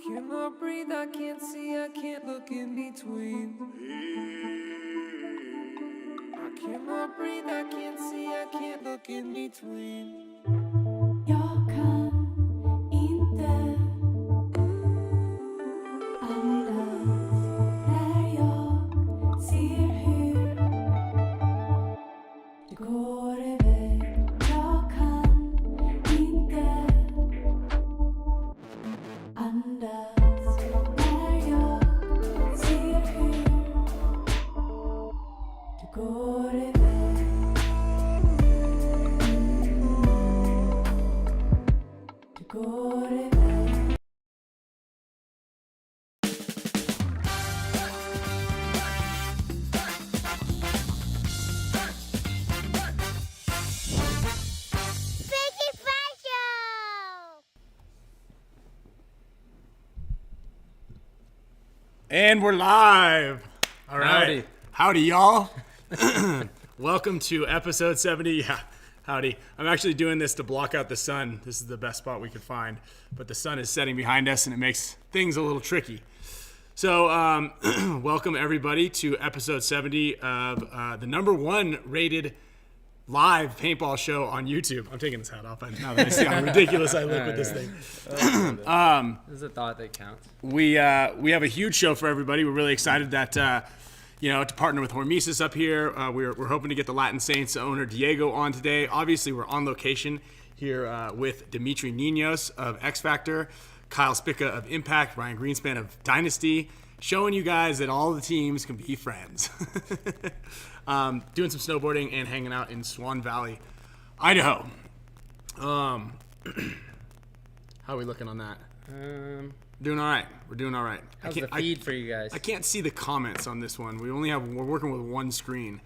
cannot breathe, I can't see, I can't look in between. I cannot breathe, I can't see, I can't look in between. Jag kan inte andas när jag ser hur det går iväg. Jag kan inte andas när jag ser hur det går iväg. And we're live. All right. Howdy. Howdy, y'all. Welcome to episode 70. Yeah, howdy. I'm actually doing this to block out the sun. This is the best spot we could find. But the sun is setting behind us, and it makes things a little tricky. So welcome, everybody, to episode 70 of the #1 rated live paintball show on YouTube. I'm taking this hat off now that I see how ridiculous I look with this thing. This is a thought that counts. We have a huge show for everybody. We're really excited that to partner with Hormesis up here. We're hoping to get the Latin Saints owner Diego on today. Obviously, we're on location here with Dimitri Ninos of X Factor, Kyle Spicka of Impact, Ryan Greenspan of Dynasty, showing you guys that all the teams can be friends. Doing some snowboarding and hanging out in Swan Valley, Idaho. How are we looking on that? Doing all right. We're doing all right. How's the feed for you guys? I can't see the comments on this one. We're working with one screen.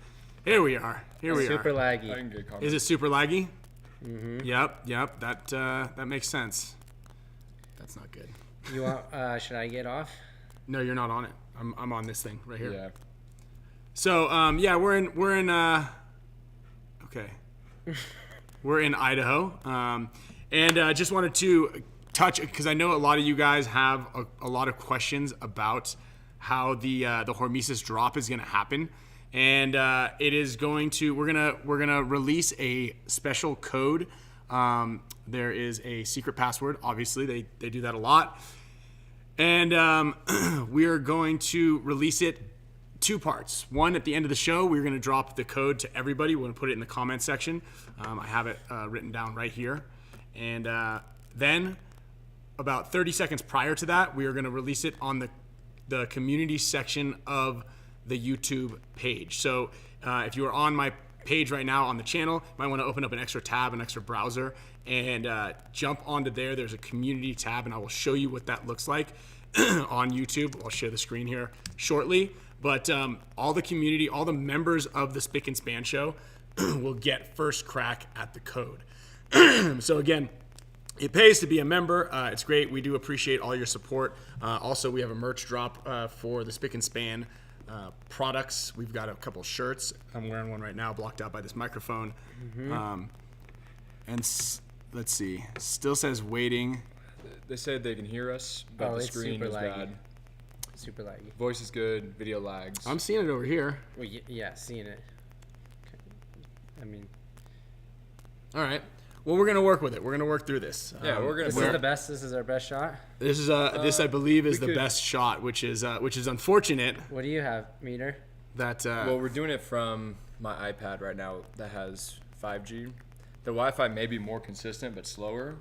Here we are. Super laggy. I can get comments. Is it super laggy? Mm-hmm. Yep. That makes sense. That's not good. You want? Should I get off? No, you're not on it. I'm on this thing right here. Yeah. So we're in okay. We're in Idaho, and just wanted to touch because I know a lot of you guys have a lot of questions about how the Hormesis drop is going to happen, and it is going to we're gonna release a special code. There is a secret password. Obviously, they do that a lot, and we are going to release it. 2 parts. One, at the end of the show, we're going to drop the code to everybody. We're going to put it in the comment section. I have it written down right here. And then, about 30 seconds prior to that, we are going to release it on the community section of the YouTube page. So if you are on my page right now on the channel, you might want to open up an extra tab, an extra browser, and jump onto there. There's a community tab, and I will show you what that looks like on YouTube. I'll share the screen here shortly. But all the community, all the members of the Spick Span Show will get first crack at the code. So again, it pays to be a member. It's great. We do appreciate all your support. Also, we have a merch drop for the Spick Span products. We've got a couple shirts. I'm wearing one right now, blocked out by this microphone. Mm-hmm. Let's see. Still says waiting. They said they can hear us, but the screen is bad. Super laggy. Voice is good, video lags. I'm seeing it over here. Well, yeah, seeing it. I mean, all right. Well, we're gonna work with it. We're gonna work through this. Yeah, we're gonna. This is the best. This is our best shot. This is this I believe is the best shot, which is unfortunate. What do you have, meter? That well, we're doing it from my iPad right now that has 5G. The Wi-Fi may be more consistent but slower,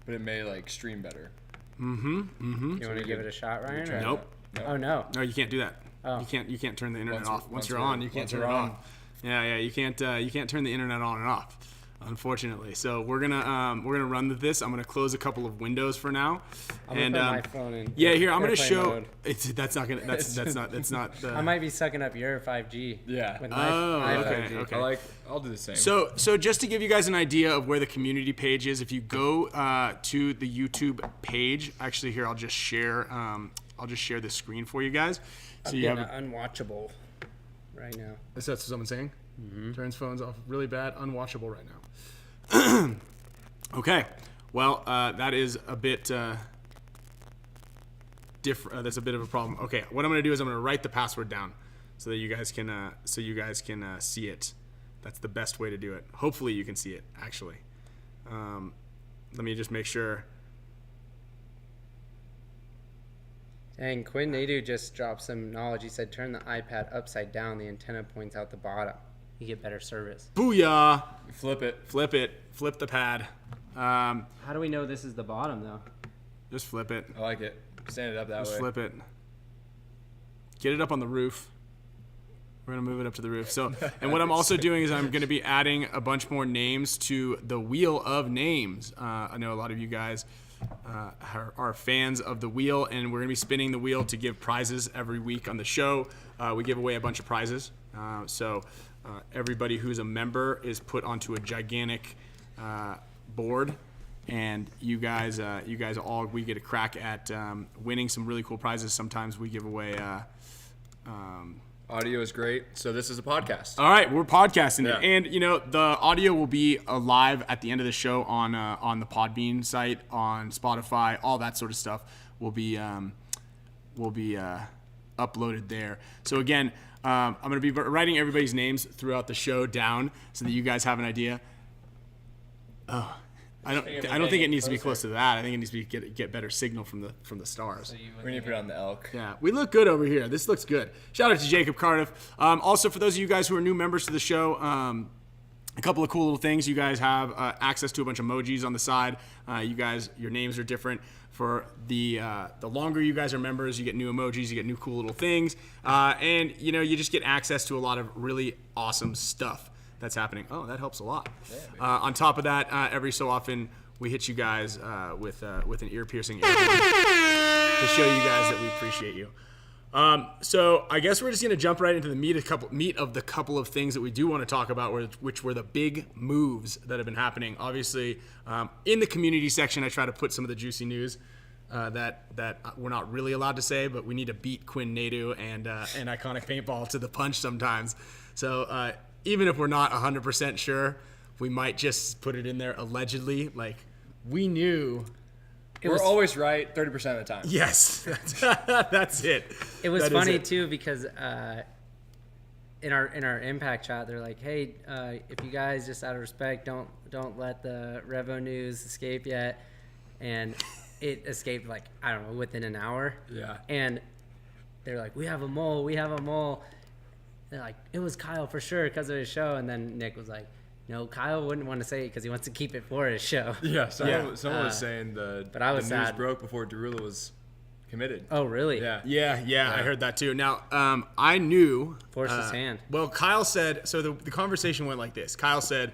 but it may like stream better. You want to give it a shot, Ryan? Or? Nope. No. Oh no. No, you can't do that. Oh. You can't turn the internet off. Once you're we're- on, you can't once turn it we're on. off. Yeah, you can't turn the internet on and off, unfortunately. So we're gonna run with this. I'm gonna close a couple of windows for now. I'm gonna put my phone in. Yeah, here I'm gonna airplane show. mode. That's not. The, I might be sucking up your 5G. Yeah. With my okay, 5G. okay. I'll do the same. So just to give you guys an idea of where the community page is, if you go to the YouTube page, actually here I'll just share the screen for you guys. So you have unwatchable right now. Is that what someone's saying? Mm-hmm. Turns phones off really bad, unwatchable right now. Okay, well that is a bit that's a bit of a problem. Okay, what I'm gonna do is I'm gonna write the password down so that you guys can see it. That's the best way to do it. Hopefully you can see it actually. Let me just make sure. Dang, Quinn Nadu just dropped some knowledge. He said, turn the iPad upside down. The antenna points out the bottom. You get better service. Booyah! Flip it. Flip it. Flip the pad. How do we know this is the bottom, though? Just flip it. I like it. Stand it up that Just way. flip it. Get it up on the roof. We're going to move it up to the roof. So, and what I'm also doing is I'm going to be adding a bunch more names to the wheel of names. I know a lot of you guys are fans of the wheel, and we're going to be spinning the wheel to give prizes every week on the show. We give away a bunch of prizes. So everybody who's a member is put onto a gigantic board, and you guys all, we get a crack at winning some really cool prizes. Sometimes we give away Audio is great. So this is a podcast. all right, we're podcasting Yeah. it, and the audio will be live at the end of the show on the Podbean site, on Spotify, all that sort of stuff will be uploaded there. So again, I'm going to be writing everybody's names throughout the show down so that you guys have an idea. Oh, I don't think it needs to be close to that. I think it needs to be get better signal from the stars. We need to put it on the elk. Yeah, we look good over here. This looks good. Shout out to Jacob Cardiff. Also, for those of you guys who are new members to the show, a couple of cool little things. You guys have access to a bunch of emojis on the side. Your names are different. For the longer you guys are members, you get new emojis, you get new cool little things, and you just get access to a lot of really awesome stuff that's happening. Oh, that helps a lot. On top of that, every so often we hit you guys with an ear-piercing ear horn to show you guys that we appreciate you. So I guess we're just going to jump right into the meat of the couple of things that we do want to talk about, which were the big moves that have been happening. Obviously, in the community section, I try to put some of the juicy news that we're not really allowed to say, but we need to beat Quinn Nadu and Iconic Paintball to the punch sometimes. So even if we're not 100% sure, we might just put it in there allegedly. Like, we knew. We're always right 30% of the time. Yes, that's it. It was That is funny it. too because in our impact chat they're like, hey, if you guys just out of respect don't let the Revo news escape yet, and it escaped like I don't know within an hour. Yeah. And they're like, we have a mole. They're like, it was Kyle for sure because of his show, and then Nick was like, no, Kyle wouldn't want to say it because he wants to keep it for his show. Yeah. Someone was saying but I was the news sad. broke before Derula was committed. Oh, really? Yeah. Yeah, I heard that too. Now, I knew. Forced his hand. Well, Kyle said, so the conversation went like this. Kyle said,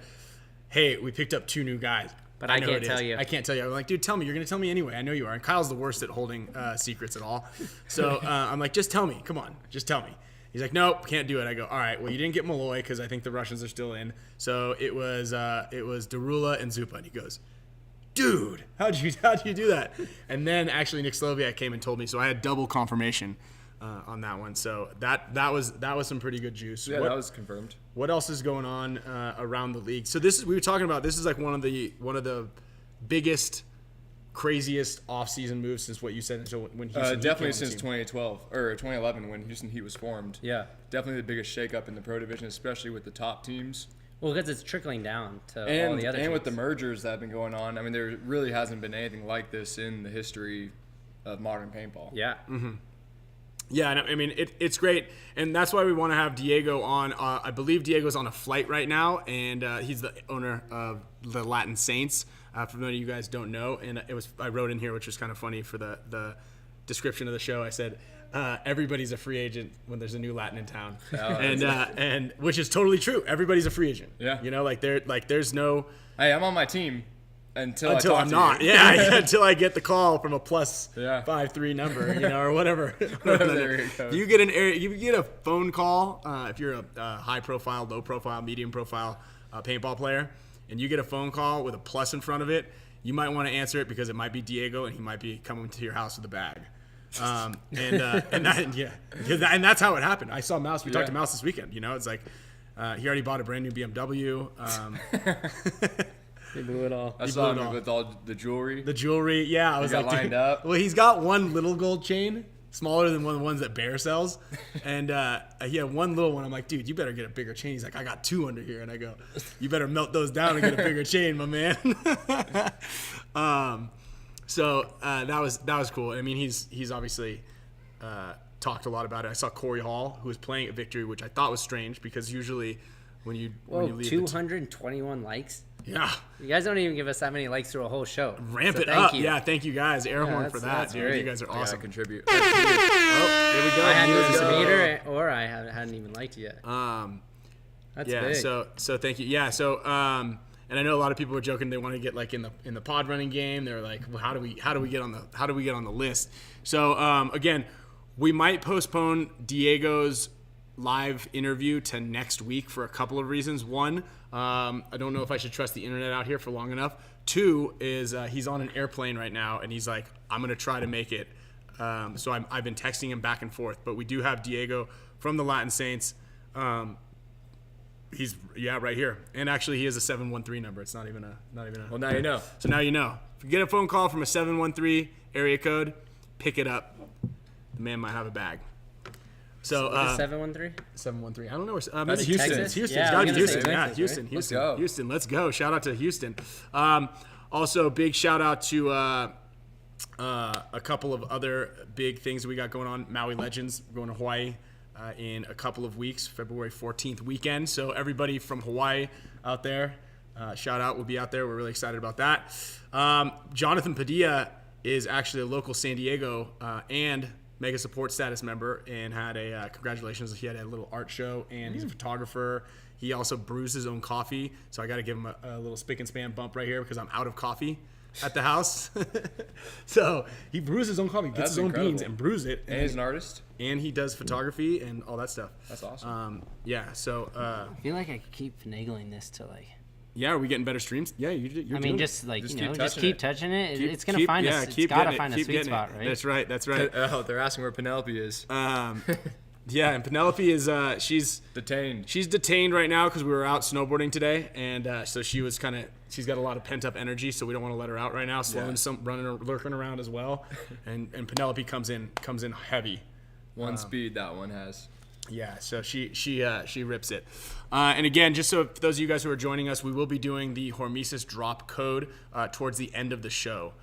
hey, we picked up 2 new guys. But I know can't it tell is. you. I can't tell you. I'm like, dude, tell me. You're going to tell me anyway. I know you are. And Kyle's the worst at holding secrets at all. So I'm like, just tell me. Come on. Just tell me. He's like, nope, can't do it. I go, all right, well, you didn't get Malloy because I think the Russians are still in. So it was Derula and Zupa. And he goes, dude, how'd you do that? And then actually Nick Sloviak came and told me. So I had double confirmation on that one. So that was some pretty good juice. Yeah, that was confirmed. What else is going on around the league? So we were talking about, this is like one of the biggest, craziest off-season moves since what you said. So when Houston Definitely Heat came on since the team. 2012 or 2011 when Houston Heat was formed. Yeah. Definitely the biggest shakeup in the pro division, especially with the top teams. Well, because it's trickling down to all And the other with the teams. mergers that have been going on. I mean, there really hasn't been anything like this in the history of modern paintball. Yeah. Yeah, and I mean, it's great, and that's why we want to have Diego on. I believe Diego's on a flight right now, and he's the owner of the Latin Saints. For many of you guys don't know, and I wrote in here, which was kind of funny for the description of the show. I said, everybody's a free agent when there's a new Latin in town, and which is totally true. Everybody's a free agent. Yeah. There's no. Hey, I'm on my team until I talk I'm to not. you. Yeah, until I get the call from a plus Yeah. 53 number, or whatever. There you go. You get a phone call if you're a high profile, low profile, medium profile paintball player, and you get a phone call with a plus in front of it. You might want to answer it because it might be Diego, and he might be coming to your house with a bag. And that's how it happened. I saw Mouse. We talked to Mouse this weekend. It's like he already bought a brand new BMW. He blew it all. I He saw blew it him all. with all the jewelry. The jewelry, yeah. I was got like, lined dude. up. Well, he's got one little gold chain, smaller than one of the ones that Bear sells, and he had one little one. I'm like, dude, you better get a bigger chain. He's like, I got 2 under here, and I go, you better melt those down and get a bigger chain, my man. So that was cool. I mean, he's obviously talked a lot about it. I saw Corey Hall, who was playing at Victory, which I thought was strange because usually when you leave 221 likes. yeah. You guys don't even give us that many likes through a whole show. Ramp So it thank up. you. Yeah, thank you guys. Air horn that's- for that, that's dude. great. You guys are I gotta awesome. contribute. Oh, here we go. I hadn't Here we noticed a go. meter, or I hadn't even liked it yet. That's Yeah, big. so thank you. Yeah, so and I know a lot of people were joking they want to get like in the pod running game. They're like, well, how do we get on the list? So again, we might postpone Diego's live interview to next week for a couple of reasons. One, I don't know if I should trust the internet out here for long enough. 2 is he's on an airplane right now and he's like, I'm gonna try to make it. So I've been texting him back and forth, but we do have Diego from the Latin Saints. He's right here, and actually he has a 713 number. It's not even a. Well, now you know. So now you know. If you get a phone call from a 713 area code, pick it up. The man might have a bag. So 713. 713. I don't know where. That's Maybe Houston. It's Houston. Yeah, It's I gotta was be gonna say Houston. Yeah, Texas, Houston. right? Houston. Let's go. Houston. Let's go. Shout out to Houston. Also, big shout out to a couple of other big things we got going on. Maui Legends. We're going to Hawaii in a couple of weeks, February 14th weekend. So everybody from Hawaii out there, shout out. We'll be out there. We're really excited about that. Jonathan Padilla is actually a local San Diego and Mega Support status member and had a congratulations. He had a little art show and he's a photographer. He also brews his own coffee. So I got to give him a little Spick and Span bump right here because I'm out of coffee at the house. So he brews his own coffee, gets That's his own incredible. beans and brews it. And he's an artist. And he does photography and all that stuff. That's awesome. Yeah. So I feel like I could keep finagling this to like. yeah, are we getting better streams? Yeah, you're I doing mean, it. just like Just you know, keep just touching keep it. touching it. Keep- It's gonna keep- find yeah, us. It's keep gotta getting it, find a keep sweet getting it. spot, right? That's right. That's right. Oh, they're asking where Penelope is. Yeah, and Penelope is she's Detained. detained right now because we were out snowboarding today, and so she's got a lot of pent up energy, so we don't want to let her out right now. Sloan's lurking around as well, and Penelope comes in heavy. One speed that one has. Yeah, so she rips it. And again, just so for those of you guys who are joining us, we will be doing the Hormesis drop code towards the end of the show.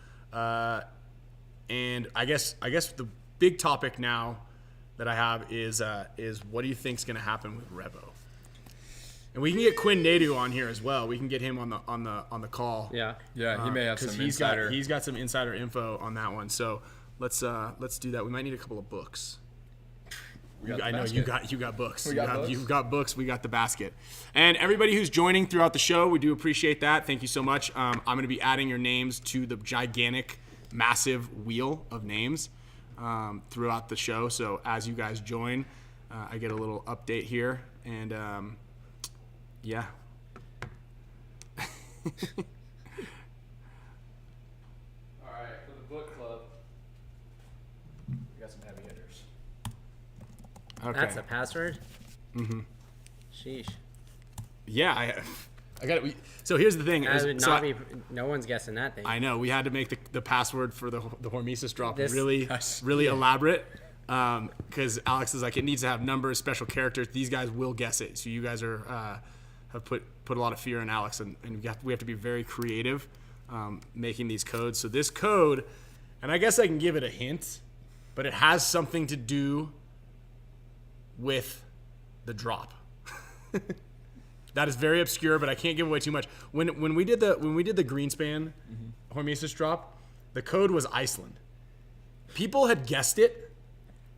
And I guess the big topic now that I have is what do you think's going to happen with Revo? And we can get Quinn Nadu on here as well. We can get him on the call. Yeah. Yeah, he may have some insider. He's got some insider info on that one. So let's do that. We might need a couple of books. I know you got books. You've got books. We got the basket. And everybody who's joining throughout the show, we do appreciate that. Thank you so much. I'm going to be adding your names to the gigantic, massive wheel of names throughout the show. So as you guys join, I get a little update here. And yeah. All right, for the book club, we got some heavy hitters. Okay. That's a password. Mm-hmm. Sheesh. Yeah, I got it. So here's the thing. That would So not be. No one's guessing that thing. I know we had to make the password for the Hormesis drop This- really elaborate because Alex is like it needs to have numbers, special characters. These guys will guess it. So you guys are have put a lot of fear in Alex, and we have to be very creative making these codes. So this code, and I guess I can give it a hint, but it has something to do with the drop. That is very obscure, but I can't give away too much. When we did the Greenspan Hormesis drop, the code was Iceland. People had guessed it.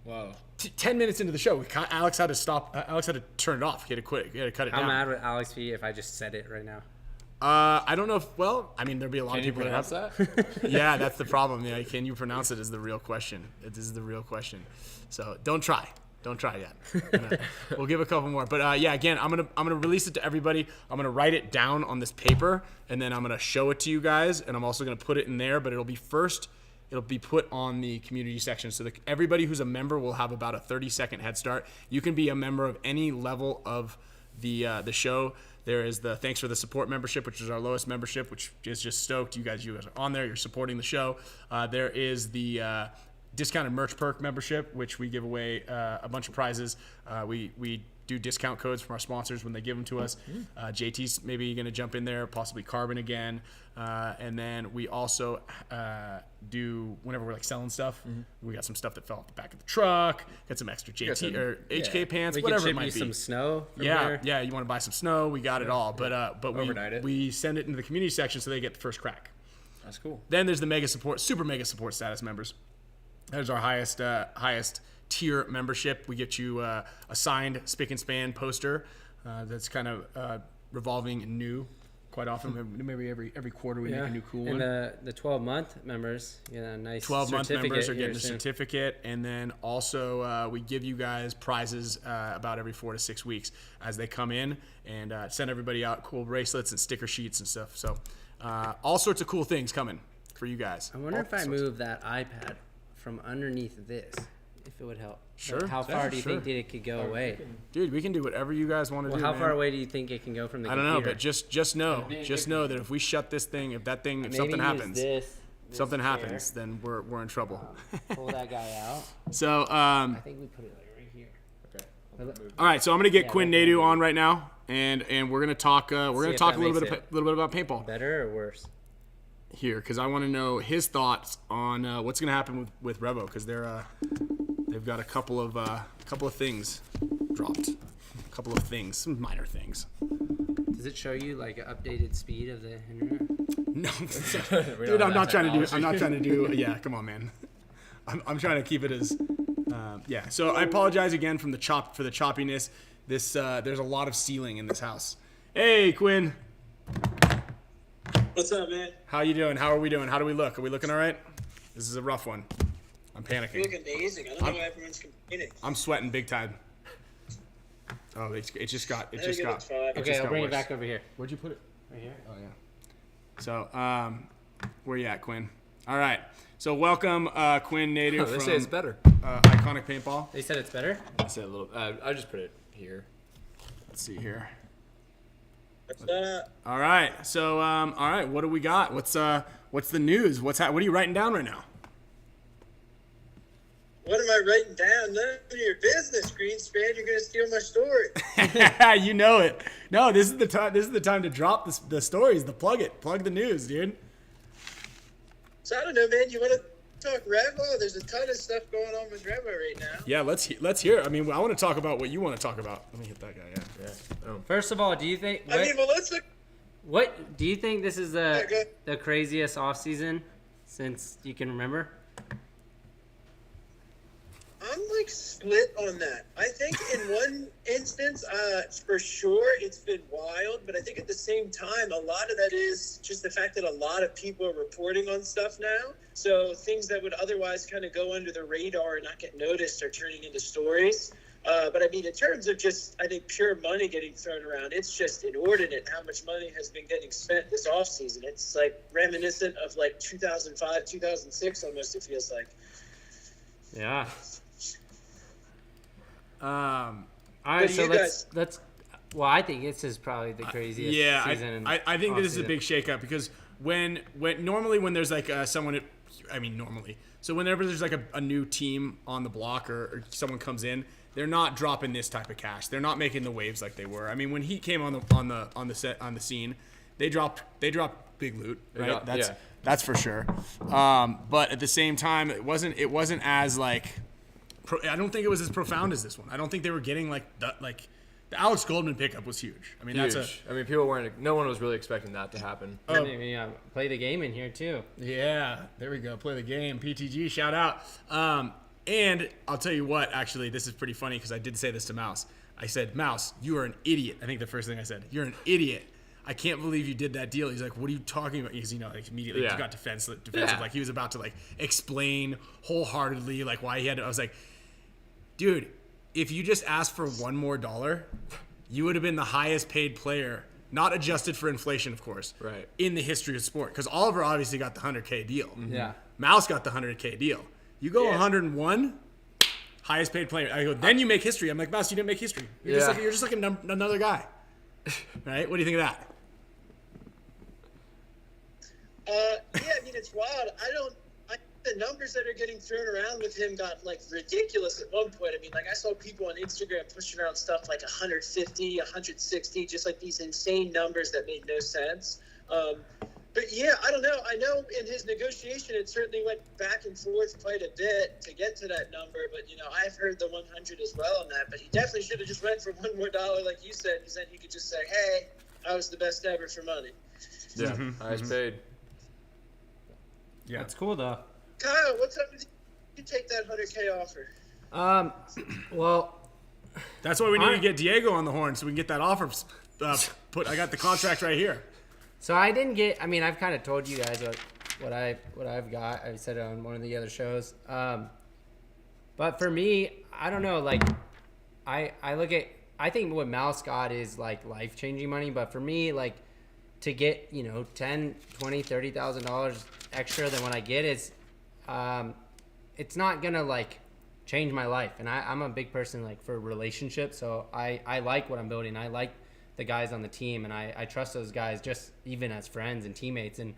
Wow. 10 minutes into the show, Alex had to stop. Alex had to turn it off. He had to quit. He had to cut it How down. mad would Alex be if I just said it right now? I don't know if. Well, I mean, there'd be a lot Can of you people pronounce that? Yeah, that's the problem. Yeah, can you pronounce it? Is the real question. This is the real question. So don't try. Don't try yet. We'll give a couple more. But yeah, again, I'm gonna release it to everybody. I'm gonna write it down on this paper, and then I'm gonna show it to you guys. And I'm also gonna put it in there. But it'll be put on the community section, so that everybody who's a member will have about a 30-second head start. You can be a member of any level of the show. There is the thanks for the support membership, which is our lowest membership, which is just stoked. You guys are on there. You're supporting the show. There is the discounted merch perk membership, which we give away a bunch of prizes. We do discount codes from our sponsors when they give them to us. JT's maybe going to jump in there, possibly Carbon again. And then we also do, whenever we're like selling stuff, we got some stuff that fell off the back of the truck, got some extra JT or HK pants, We whatever can it ship might you be. some snow from Yeah, there. yeah. You want to buy some snow? We got it all. But Overnight it. we send it into the community section so they get the first crack. That's cool. Then there's the super mega support status members. There's our highest tier membership. We get you a signed Spick and Span poster that's kind of revolving and new. Quite often, maybe every quarter we make a new cool and one. the 12-month members get a nice 12-month members are here getting a soon. certificate, and then also we give you guys prizes about every 4 to 6 weeks as they come in, and send everybody out cool bracelets and sticker sheets and stuff. So all sorts of cool things coming for you guys. I wonder All if I sorts. move that iPad from underneath this, if it would help. Sure. Like, how Yeah, far do you sure. think it could go away? Dude, we can do whatever you guys want to Well, do. how man. far away do you think it can go from the I don't know, computer? but just know that if we shut this thing, if Maybe something use happens, this something chair, happens, then we're in trouble. pull that guy out. So I think we put it like right here. Okay. all right, so I'm gonna get Yeah, Quinn definitely. Nadu on right now, and we're gonna talk See a if little that bit makes about paintball Better or worse? here because I want to know his thoughts on what's gonna happen with Revo because they've got a couple of things dropped, a couple of things, some minor things. Does it show you like an updated speed of the internet? No, We dude, don't I'm have not trying to do. technology. I'm not trying to do. Yeah, come on, man. I'm trying to keep it as. Yeah. So I apologize again for the choppiness. This there's a lot of ceiling in this house. Hey, Quinn. What's up, man? How you doing? How are we doing? How do we look? Are we looking all right? This is a rough one. I'm You panicking. look amazing. I don't know why everyone's complaining. I'm sweating big time. Oh, it just got. I think it looks fine. Okay, just I'll got bring worse. it back over here. Where'd you put it? Right here. Oh yeah. So where you at, Quinn? All right. So welcome, Quinn Nadu Oh, they from say it's better. Iconic Paintball. They said it's better. I say a little. I just put it here. Let's see here. What's up? All right. So all right. What do we got? What's the news? What are you writing down right now? What am I writing down? None of your business, Greenspan. You're going to steal my story. You know it. No, this is the time. This is the time to drop the stories. Plug the news, dude. So I don't know, man. You want to talk Revo? There's a ton of stuff going on with Revo right now. Yeah, let's hear. I mean, I want to talk about what you want to talk about. Let me hit that guy. Yeah. Yeah. First of all, do you think I mean, well, let's look. what do you think this is Okay. the craziest off season since you can remember? I'm like split on that. I think in one instance, for sure, it's been wild. But I think at the same time, a lot of that is just the fact that a lot of people are reporting on stuff now. So things that would otherwise kind of go under the radar and not get noticed are turning into stories. But I mean, in terms of just, I think, pure money getting thrown around, it's just inordinate how much money has been getting spent this offseason. It's like reminiscent of like 2005, 2006 almost, it feels like. Yeah. Um. All right, What do so you let's. Well, I think this is probably the craziest Yeah, season. in I think that this is a off-season. big shakeup because when normally when there's like someone, I mean normally, so whenever there's like a new team on the block or someone comes in, they're not dropping this type of cash. They're not making the waves like they were. I mean, when Heat came on the scene, they dropped big loot, right? Yeah. That's for sure. But at the same time, it wasn't as like. I don't think it was as profound as this one. I don't think they were getting the Alex Goldman pickup was huge. I mean, Huge. I mean, people weren't. No one was really expecting that to happen. Oh. Yeah, play the game in here too. Yeah, there we go. Play the game. PTG, shout out. And I'll tell you what, actually, this is pretty funny because I did say this to Mouse. I said, Mouse, you are an idiot. I think the first thing I said, you're an idiot. I can't believe you did that deal. He's like, what are you talking about? Because, immediately Yeah. he got defensive. Yeah. Like he was about to explain wholeheartedly why he had to. I was like, dude, if you just asked for $1 more, you would have been the highest paid player, not adjusted for inflation, of course, Right. in the history of sport. Because Oliver obviously got the 100K deal. Yeah. Mouse got the 100K deal. You go 101, highest paid player. I go, then you make history. I'm like, Mouse, you didn't make history. You're Yeah. just like another guy. Right? What do you think of that? Yeah, I mean, it's wild. The numbers that are getting thrown around with him got like ridiculous at one point. I mean, like I saw people on Instagram pushing around stuff like 150, 160, just like these insane numbers that made no sense. But yeah, I don't know. I know in his negotiation, it certainly went back and forth quite a bit to get to that number. But, you know, I've heard the 100 as well on that. But he definitely should have just went for $1 more, like you said, because then he could just say, hey, I was the best ever for money. Yeah, highest paid. Yeah. That's cool though. Kyle, what's up with you take that 100K offer? Well, That's why we need to get Diego on the horn so we can get that offer I got the contract right here. so I didn't get. I mean, I've kind of told you guys what I've got. I said it on one of the other shows. But for me, I don't know. Like, I look at. I think what Mouse got is like life changing money. But for me, like, to get $10,000, $20,000, $30,000 extra than what I get is, it's not gonna like change my life. And I'm a big person like for relationships. So I like what I'm building. I like the guys on the team, and I trust those guys just even as friends and teammates. And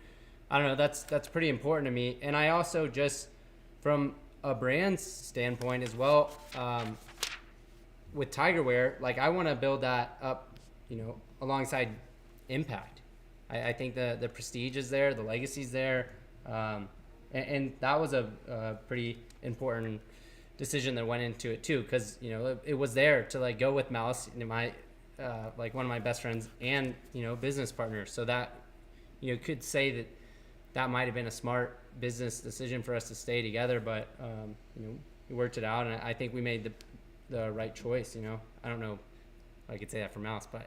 I don't know, that's pretty important to me. And I also just from a brand standpoint as well, with Tigerwear, like I want to build that up, alongside Impact. I think the prestige is there, the legacy's there, and that was a pretty important decision that went into it too, because it was there to like go with Mouse, my like one of my best friends and business partners. So that could say that might have been a smart business decision for us to stay together, but we worked it out, and I think we made the right choice. I don't know if I could say that for Mouse, but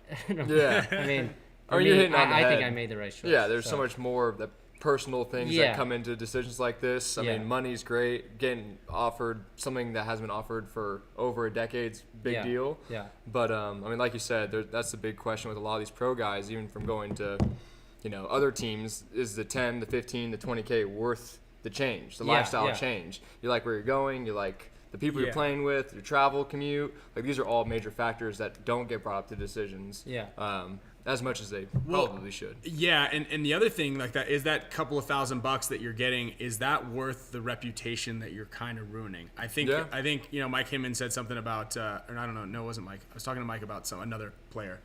Yeah. I mean, Or you're hitting on the I think head. I made the right choice. Yeah, there's so much more of the personal things Yeah. that come into decisions like this. I Yeah. mean, money's great. Getting offered something that hasn't been offered for over a decade's big Yeah. deal. Yeah. But I mean, like you said, that's the big question with a lot of these pro guys, even from going to, other teams. Is the 10, the 15, the 20K worth the change, the lifestyle yeah. change? You like where you're going. You like the people you're Yeah. playing with, your travel, commute. Like these are all major factors that don't get brought up to decisions. Yeah. As much as they Well, probably should. Yeah, and the other thing like that is that couple of $1,000 that you're getting, is that worth the reputation that you're kind of ruining? I think Mike Hinman said something about or I don't know, no, it wasn't Mike. I was talking to Mike about another player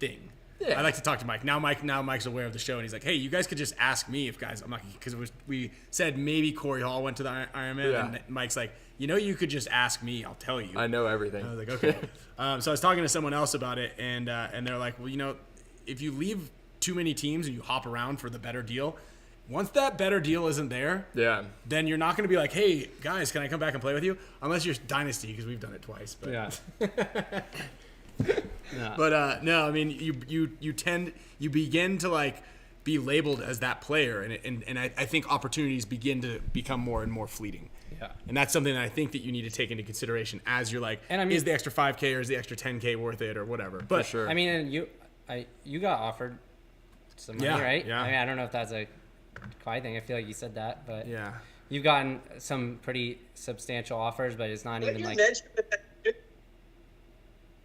thing. Yeah. I like to talk to Mike. Now Mike's aware of the show, and he's like, "Hey, you guys could just ask me if guys." I'm not, because we said maybe Corey Hall went to the Ironman, Yeah. and Mike's like, "You could just ask me. I'll tell you." I know everything. I was like, okay. So I was talking to someone else about it, and they're like, well, if you leave too many teams and you hop around for the better deal, once that better deal isn't there, Yeah. then you're not going to be like, hey, guys, can I come back and play with you? Unless you're Dynasty, because we've done it twice. But, Yeah. but no, I mean, you begin to like be labeled as that player, and I think opportunities begin to become more and more fleeting. Yeah. And that's something that I think that you need to take into consideration as you're like, And I mean- is the extra 5K or is the extra 10K worth it or whatever? But For sure. I mean, and you got offered some money, Yeah, right? yeah. I mean, I don't know if that's a Kawhi thing. I feel like you said that, but yeah. you've gotten some pretty substantial offers, but it's not When even you like. mentioned that,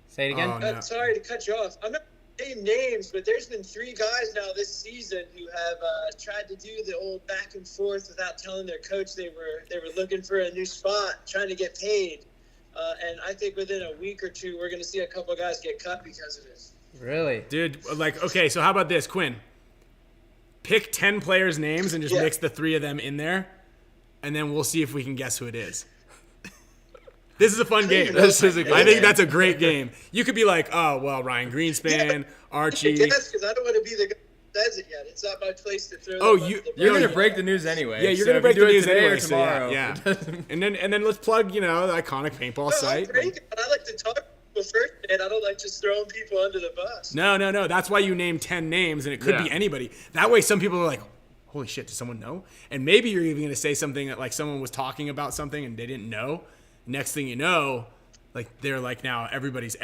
Say it again. Oh, no. sorry to cut you off. I'm not name names, but there's been 3 guys now this season who have tried to do the old back and forth without telling their coach they were looking for a new spot, trying to get paid. And I think within a week or two, we're going to see a couple guys get cut because of this. Really? Dude, like, okay, so how about this, Quinn? Pick 10 players' names and just Yeah. mix the 3 of them in there, and then we'll see if we can guess who it is. This is a fun game. This is a good I think game. that's a great game. You could be like, oh, well, Ryan Greenspan, Archie. Yes, because I don't want to be the guy who says it yet. It's not my place to throw. Oh, them you- under the You're bus. going to break the news anyway. Yeah, you're so gonna if break you the do it news today anyway. or So tomorrow. yeah. and then let's plug, the iconic paintball No, site. I'm breaking, but I like to talk to people first, man. I don't like just throwing people under the bus. No. That's why you name 10 names, and it could be Yeah. anybody. That way, some people are like, holy shit, does someone know? And maybe you're even going to say something that, like, someone was talking about something and they didn't know. Next thing you know, like, they're like, now everybody's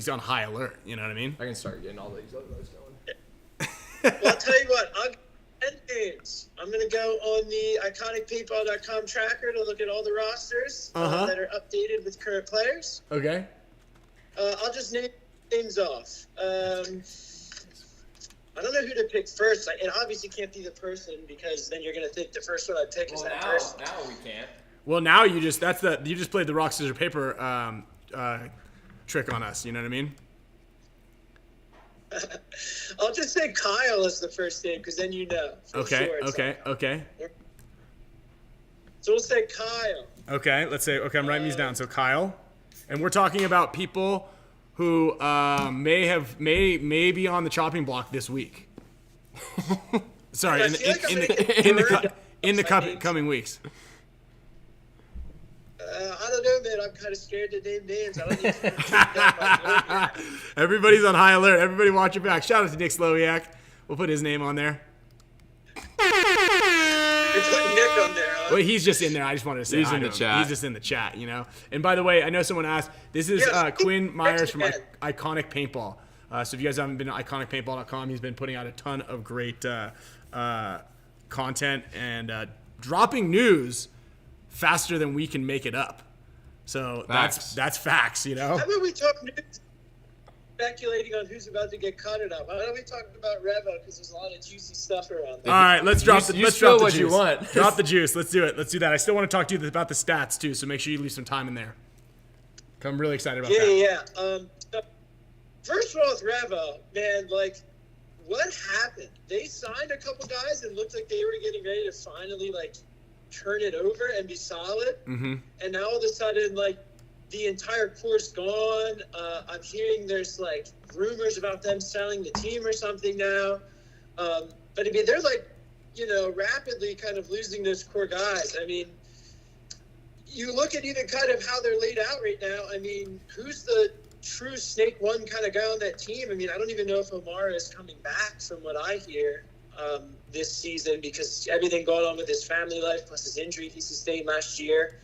on high alert. You know what I mean? I can start getting all these other guys going. Well, I'll tell you what. I'll get 10 names. I'm going to go on the iconicpaintball.com tracker to look at all the rosters Uh-huh. that are updated with current players. Okay. I'll just name things off. I don't know who to pick first. It obviously can't be the person because then you're gonna think the first one I pick is that person. Now we can't. Well, now you just played the rock scissors paper trick on us. You know what I mean? I'll just say Kyle is the first name because then you know. Okay. Sure Okay. So we'll say Kyle. Okay. Let's say. Okay, I'm writing these down. So Kyle, and we're talking about people who may be on the chopping block this week. Sorry, in the coming weeks. I don't know, man. I'm kind of scared to name names. I don't even know. Everybody's on high alert. Everybody watch your back. Shout out to Nick Slowiak. We'll put his name on there. You're putting Nick on there, huh? Well, he's just in there. I just wanted to say He's hi in to the him. chat. He's just in the chat, you know. And by the way, I know someone asked. This is Quinn Myers from Iconic Paintball. So if you guys haven't been to iconicpaintball.com, he's been putting out a ton of great content and dropping news faster than we can make it up. So that's facts, you know. How about we talk news? Speculating on who's about to get cut it up. Why don't we talk about Revo because there's a lot of juicy stuff around there. All right, let's drop the what juice. you want. Drop the juice. Let's do it. Let's do that. I still want to talk to you about the stats too, so make sure you leave some time in there. I'm really excited about that. Yeah. So first of all, with Revo, man, like, what happened? They signed a couple guys and looked like they were getting ready to finally like turn it over and be solid. Mm-hmm. And now all of a sudden, like, the entire core's gone. I'm hearing there's like rumors about them selling the team or something now. But I mean, they're like, rapidly kind of losing those core guys. I mean, you look at even kind of how they're laid out right now. I mean, who's the true snake one kind of guy on that team? I mean, I don't even know if Omar is coming back from what I hear this season because everything going on with his family life plus his injury he sustained last year.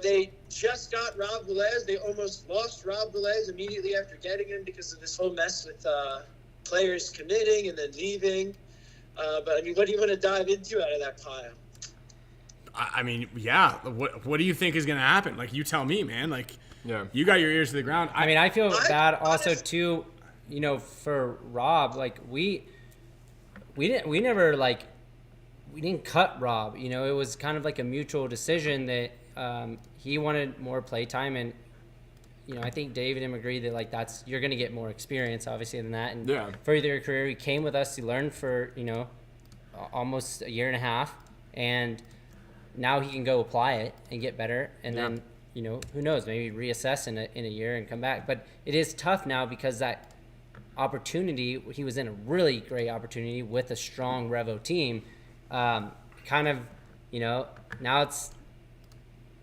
They just got Rob Velez. They almost lost Rob Velez immediately after getting him because of this whole mess with players committing and then leaving. But, I mean, what do you want to dive into out of that pile? I mean, yeah. What do you think is going to happen? Like, you tell me, man. Like, Yeah. you got your ears to the ground. I mean, I feel bad also too, for Rob. Like we didn't cut Rob. It was kind of like a mutual decision that he wanted more play time, and I think David and him agreed that like you're gonna get more experience obviously than that, and further your career. He came with us to learn for almost a year and a half, and now he can go apply it and get better, and then who knows, maybe reassess in a year and come back. But it is tough now because that opportunity, he was in a really great opportunity with a strong Revo team, now it's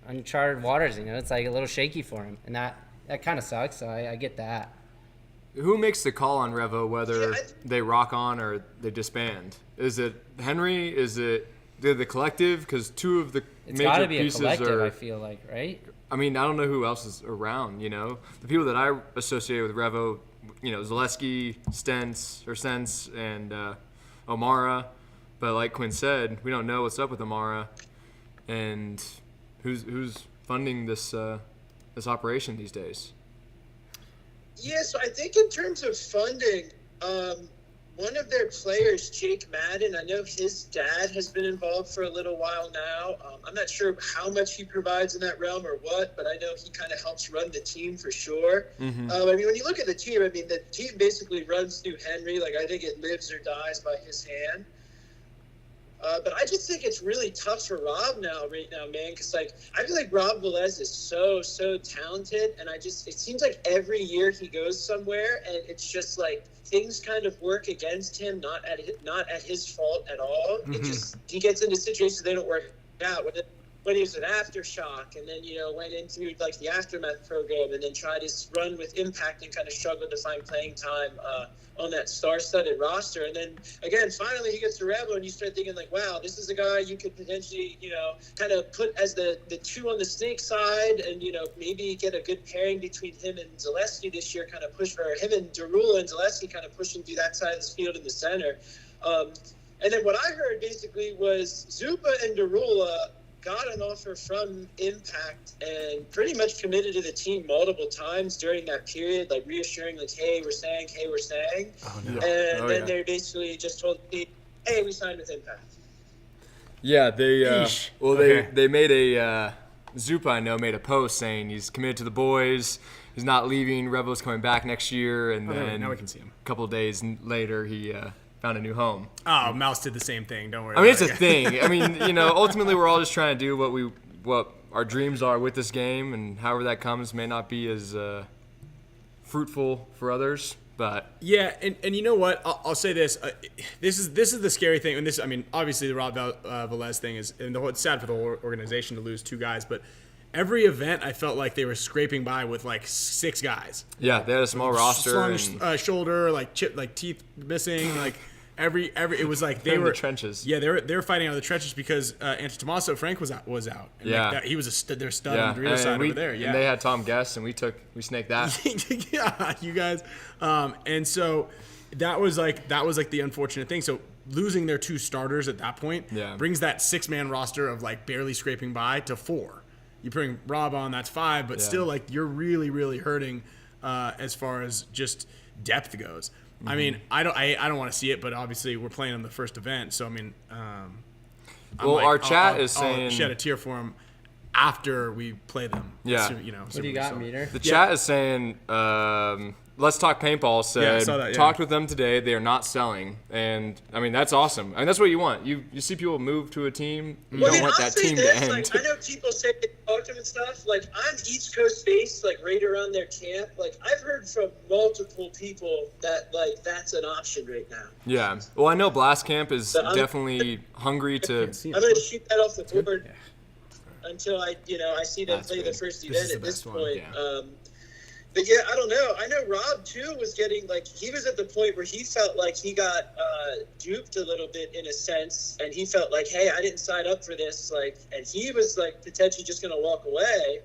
uncharted waters. It's like a little shaky for him, and that kind of sucks. So I get that. Who makes the call on Revo whether they rock on or they disband? Is it Henry? Is it the collective? Because two of the It's major got to be a pieces collective, are. I feel like, right? I mean, I don't know who else is around. The people that I associate with Revo, Zaleski, Sense, and Omara. But like Quinn said, we don't know what's up with Omara, and who's funding this operation these days. Yeah, so I think in terms of funding, one of their players, Jake Madden, I know his dad has been involved for a little while now. I'm not sure how much he provides in that realm or what, but I know he kind of helps run the team for sure. Mm-hmm. I mean, when you look at the team, I mean, the team basically runs through Henry. Like, I think it lives or dies by his hand. But I just think it's really tough for Rob right now, man, because, like, I feel like Rob Velez is so talented, and it seems like every year he goes somewhere, and it's just, like, things kind of work against him, not at his fault at all. Mm-hmm. He gets into situations they don't work out. When he was at Aftershock, and then, went into, like, the Aftermath program, and then tried his run with Impact and kind of struggled to find playing time on that star-studded roster. And then, again, finally he gets to Revo, and you start thinking, like, wow, this is a guy you could potentially, kind of put as the two on the snake side, and, maybe get a good pairing between him and Zaleski this year, kind of push, or him and Darula and Zaleski kind of pushing through that side of the field in the center. And then what I heard basically was Zupa and Darula got an offer from Impact and pretty much committed to the team multiple times during that period, like reassuring, like, hey, we're staying. Oh, no. And then they basically just told me, hey, we signed with Impact. Yeah, they Eesh. well Okay. they made a Zupa, I know, made a post saying he's committed to the boys. He's not leaving. Revo's coming back next year, and then now we can see him. a couple of days later he found a new home. Oh, Mouse did the same thing. Don't worry. I mean, about it's a it. thing. I mean, ultimately we're all just trying to do what our dreams are with this game, and however that comes may not be as fruitful for others, but Yeah, and you know what? I'll say this. This is the scary thing, and this, I mean, obviously the Rob Velez thing is, and it's sad for the whole organization to lose 2 guys, but every event I felt like they were scraping by with like 6 guys. yeah, they had a small roster. Slung And shoulder, like teeth missing, like every it was like they in were the trenches. Yeah, they were fighting out of the trenches because Tommaso Frank was out. And Yeah. he was their stud Yeah, on the Dorito side we, over there. Yeah, and they had Tom Guest, and we snaked that. yeah, you guys. And so that was like the unfortunate thing. So losing their 2 starters at that point brings that 6-man roster of like barely scraping by to 4. You bring Rob on, that's 5, but still like you're really, really hurting as far as just depth goes. I mean, I don't want to see it, but obviously we're playing them the first event, so I mean, Well, our chat is I'll saying shed a tear for them after we play them. Yeah. What do you got, Meter? the chat is saying. Let's Talk Paintball said, Yeah, I saw that, yeah. talked with them today. They are not selling. And, I mean, that's awesome. I mean, that's what you want. You see people move to a team. You don't want I'll that say team this, to end. Like, I know people say they talk to them and stuff. Like, I'm East Coast based, like, right around their camp. Like, I've heard from multiple people that, like, that's an option right now. Yeah. Well, I know Blast Camp is But I'm- definitely hungry to. I'm going to shoot that off the board until I see them That's play good. the first This event is the at this best one, point. yeah. But yeah, I don't know. I know Rob too was getting like he was at the point where he felt like he got duped a little bit in a sense, and he felt like, hey, I didn't sign up for this, like, and he was like potentially just going to walk away.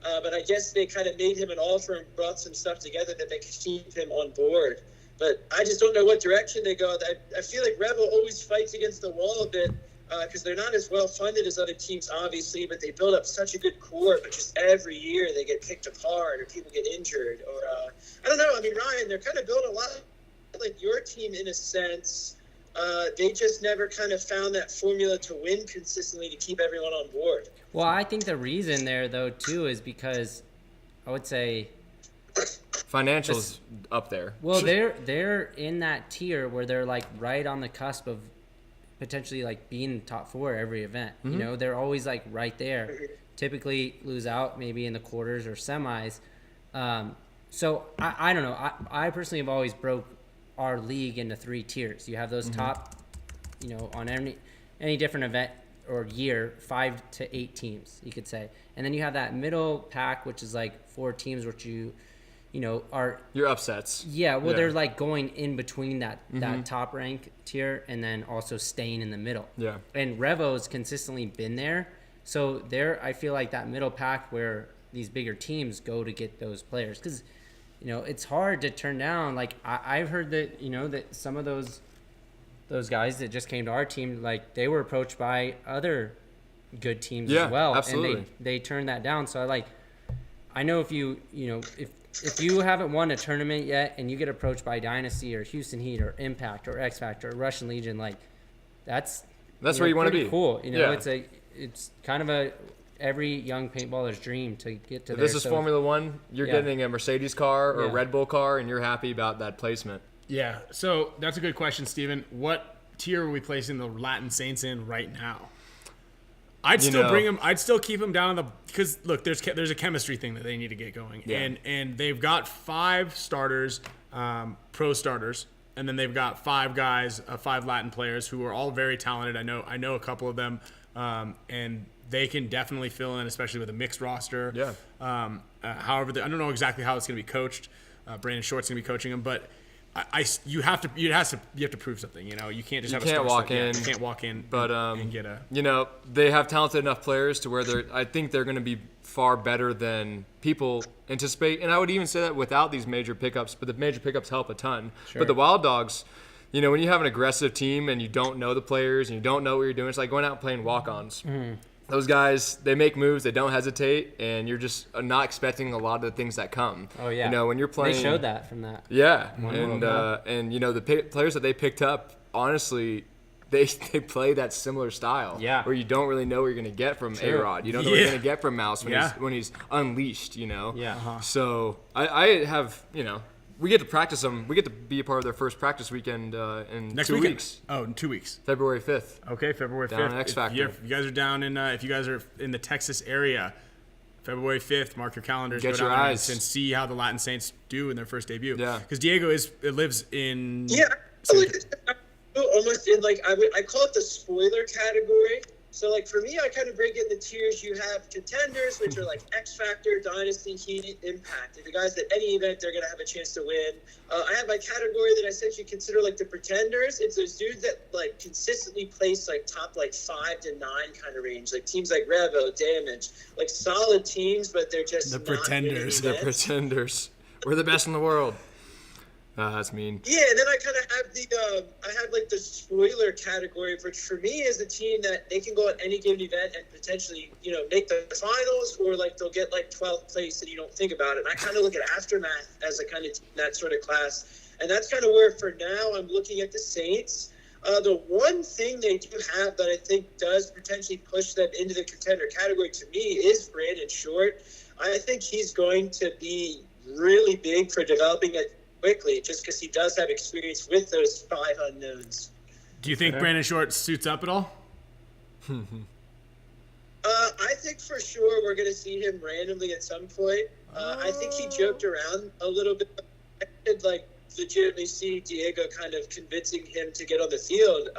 But I guess they kind of made him an offer and brought some stuff together that they could keep him on board. But I just don't know what direction they go. I feel like Revo always fights against the wall a bit because they're not as well funded as other teams, obviously, but they build up such a good core. But just every year they get picked apart or people get injured. Or I don't know. I mean, Ryan, they're kind of built a lot like your team in a sense. They just never kind of found that formula to win consistently to keep everyone on board. Well, I think the reason there, though, too, is because I would say, Financials up there. well, they're in that tier where they're like right on the cusp of potentially like being top 4 every event. You know, they're always like right there. Typically lose out maybe in the quarters or semis. So I don't know. I personally have always broke our league into 3 tiers. You have those top, on any different event or year, 5 to 8 teams, you could say. And then you have that middle pack, which is like 4 teams, which are Your upsets. yeah, well, Yeah. they're like going in between that top rank tier and then also staying in the middle. Yeah. And Revo's consistently been there. So there, I feel like that middle pack where these bigger teams go to get those players. Because, it's hard to turn down. Like, I've heard that, that some of those guys that just came to our team, like, they were approached by other good teams Yeah, as well. absolutely. And they turned that down. So, I know if if you haven't won a tournament yet and you get approached by Dynasty or Houston Heat or Impact or X Factor or Russian Legion, like that's where you want to pretty be. Cool, Yeah. it's kind of every young paintballer's dream to get to If there. this is So Formula One, you're Yeah. getting a Mercedes car or a Yeah. Red Bull car, and you're happy about that placement. Yeah, so that's a good question, Steven. What tier are we placing the Latin Saints in right now? I'd still bring them. I'd still keep them down on the because look, there's a chemistry thing that they need to get going, Yeah. and they've got 5 starters, pro starters, and then they've got 5 guys, 5 Latin players who are all very talented. I know a couple of them, and they can definitely fill in, especially with a mixed roster. Yeah. However, I don't know exactly how it's going to be coached. Brandon Short's going to be coaching them, but you have to prove something. You can't just You have can't a star walk set. Yeah, in, you can't walk in, But and get a. they have talented enough players to where I think they're going to be far better than people anticipate. And I would even say that without these major pickups, but the major pickups help a ton. Sure. But the Wild Dogs, when you have an aggressive team and you don't know the players and you don't know what you're doing, it's like going out and playing walk-ons. those guys, they make moves, they don't hesitate, and you're just not expecting a lot of the things that come. Oh yeah. You know, when you're playing. They showed that from that. Yeah, World and you know the players that they picked up, honestly, they play that similar style. Yeah. Where you don't really know what you're gonna get from True. A-Rod. You don't know what you're gonna get from Mouse Yeah. when he's unleashed. You know. Yeah. Uh-huh. So I have, you know, we get to practice them. We get to be a part of their first practice weekend in Next 2 weekend. weeks, Oh, in 2 weeks. February 5th. Okay, February 5th. Down at X Factor. If you guys are down in, if you guys are in the Texas area, February 5th, mark your calendars. Get go your down there eyes. and see how the Latin Saints do in their first debut. Yeah. Because Diego lives in. Yeah, almost in like I call it the spoiler category. So like for me, I kind of break it into tiers. You have contenders, which are like X Factor, Dynasty, Heat, Impact. And the guys that any event they're gonna have a chance to win. I have my category that I essentially consider like the pretenders. It's those dudes that like consistently place like top like 5 to 9 kind of range, like teams like Revo, Damage, like solid teams, but they're just The not winning pretenders. They're events. pretenders. We're the best in the world. That's mean. Yeah, and then I kind of have I have like the spoiler category, which for me is a team that they can go at any given event and potentially, you know, make the finals, or like they'll get like 12th place and you don't think about it. And I kind of look at Aftermath as a kind of that sort of class, and that's kind of where for now I'm looking at the Saints. The one thing they do have that I think does potentially push them into the contender category to me is Brandon Short. I think he's going to be really big for developing it quickly, just because he does have experience with those 5 unknowns. Do you think Brandon Short suits up at all? I think for sure we're going to see him randomly at some point. I think he joked around a little bit. I could like legitimately see Diego kind of convincing him to get on the field.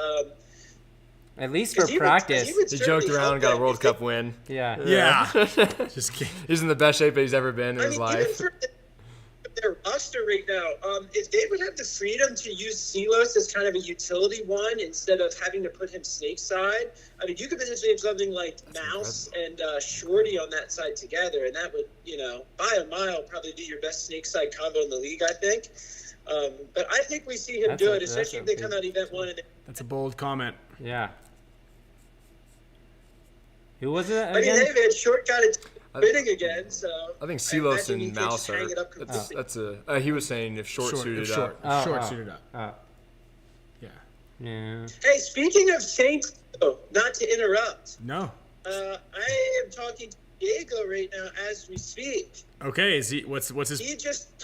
At least for 'Cause he would- practice. he would He certainly joked around help and got a them World if they- Cup win. Yeah. Yeah. Just kidding. He's in the best shape that he's ever been in I his mean, even life. for their roster right now, if they would have the freedom to use Silos as kind of a utility one instead of having to put him snake side, I mean, you could potentially have something like Mouse and Shorty on that side together, and that would, you know, by a mile probably be your best snake side combo in the league, I think. But I think we see him That's do a- it, especially if they that's a come out event one and That's a bold comment. Yeah. Who was it I mean, again? hey man, Short got it winning again, so I think Silos imagine he and could Mouse just are. hang it up completely. That's a. He was saying if Short suited Short, up. Short Oh. suited up. Oh. Yeah. Yeah. Hey, speaking of Saints, though, not to interrupt, No. I am talking to Diego right now as we speak. Okay. Is he? What's his? He just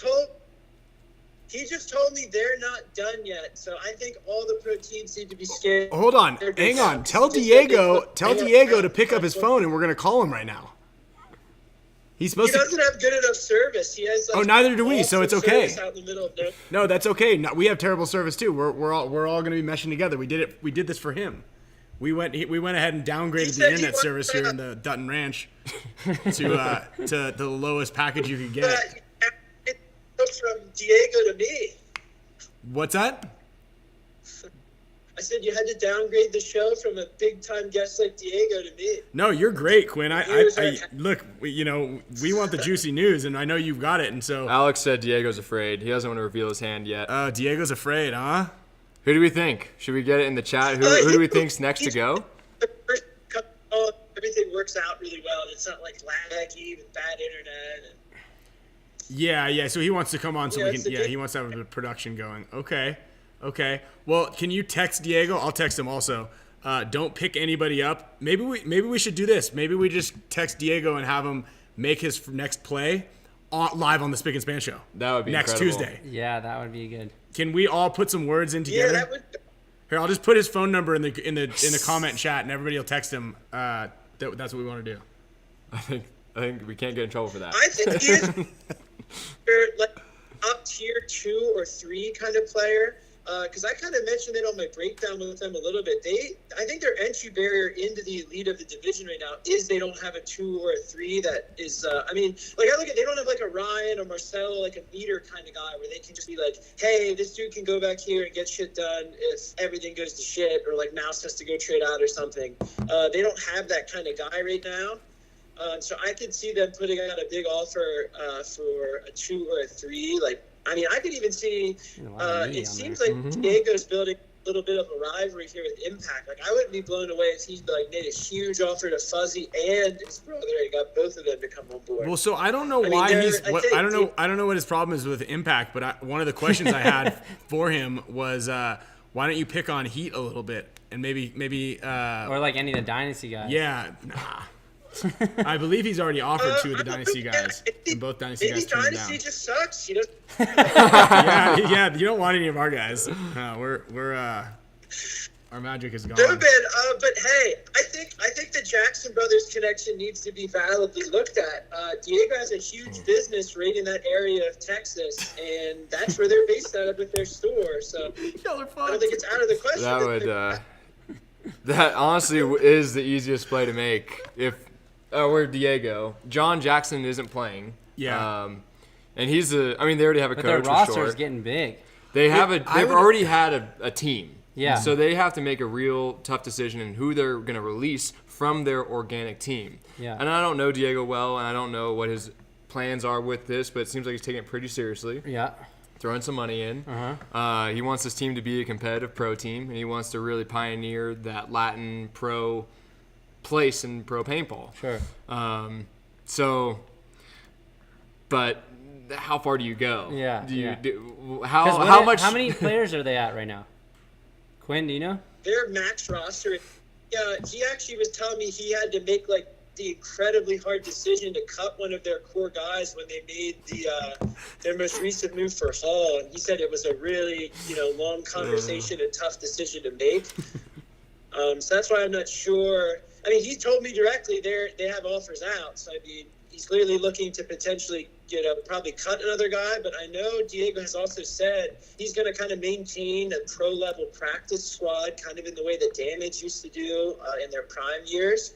told me they're not done yet. So I think all the pro teams need to be scared. Hold on. Hang on. Tell Diego to pick up his phone, and we're gonna call him right now. He's He supposed to. doesn't have good enough service. He has. Like, Oh, neither do we, awful so it's okay. service out in the middle of nowhere. No, that's okay. No, we have terrible service too. We're all gonna be meshing together. We did this for him. We went ahead and downgraded the said he internet wanted service here in the Dutton Ranch to the lowest package you could get. But it goes from Diego to me. What's that? I said you had to downgrade the show from a big time guest like Diego to me. No, you're great, Quinn. Here's I our- look. We want the juicy news, and I know you've got it. And so, Alex said Diego's afraid. He doesn't want to reveal his hand yet. Diego's afraid, huh? Who do we think? Should we get it in the chat? Who do we think's next to go? The first couple, everything works out really well, and it's not like laggy with bad internet. And, Yeah. So he wants to come on, so Yeah, we it's can. the Yeah, big- he wants to have a bit of production going. Okay. Well, can you text Diego? I'll text him also. Don't pick anybody up. Maybe we should do this. Maybe we just text Diego and have him make his next play live on the Spick Span Show. That would be next incredible. Tuesday. Yeah, that would be good. Can we all put some words in yeah, together? that would. Here, I'll just put his phone number in the comment chat, and everybody will text him. That's what we want to do. I think we can't get in trouble for that. I think he is like up tier 2 or 3 kind of player. Because I kind of mentioned it on my breakdown with them a little bit. I think their entry barrier into the elite of the division right now is they don't have a 2 or a 3 that is. I mean, like I look at, they don't have like a Ryan or Marcelo, like a leader kind of guy where they can just be like, hey, this dude can go back here and get shit done if everything goes to shit, or like Mouse has to go trade out or something. They don't have that kind of guy right now. So I could see them putting out a big offer for a 2 or a 3. Like, I mean, I could even see. A lot of meat It on seems there. like Diego's building little bit of a rivalry here with Impact. Like, I wouldn't be blown away if he like made a huge offer to Fuzzy and his brother and got both of them to come on board. Well, so I don't know why I don't know what his problem is with Impact, but one of the questions I had for him was why don't you pick on Heat a little bit and maybe or like any of the Dynasty guys. Yeah, nah. I believe he's already offered two of the Dynasty guys, and both Dynasty guys turned him down. Dynasty just sucks. You know? yeah, you don't want any of our guys. Our magic is gone. No, man. But hey, I think the Jackson Brothers connection needs to be validly looked at. Diego has a huge business right in that area of Texas, and that's where they're based out of with their store. So I don't think it's out of the question. That would that honestly is the easiest play to make if we're Diego. John Jackson isn't playing. Yeah. And he's they already have a But coach. their roster is getting big. They've already had a team. Yeah. So they have to make a real tough decision in who they're going to release from their organic team. Yeah. And I don't know Diego well, and I don't know what his plans are with this, but it seems like he's taking it pretty seriously. Yeah. Throwing some money in. He wants his team to be a competitive pro team, and he wants to really pioneer that Latin pro place in pro paintball. Sure. But how far do you go? Yeah. How much? How many players are they at right now? Quinn, do you know? Their max roster. He actually was telling me he had to make like the incredibly hard decision to cut one of their core guys when they made their most recent move for Hall, and he said it was a really long conversation and tough decision to make. So that's why I'm not sure. I mean, he told me directly they have offers out. So I mean, he's clearly looking to potentially probably cut another guy. But I know Diego has also said he's going to kind of maintain a pro level practice squad, kind of in the way that Damage used to do in their prime years.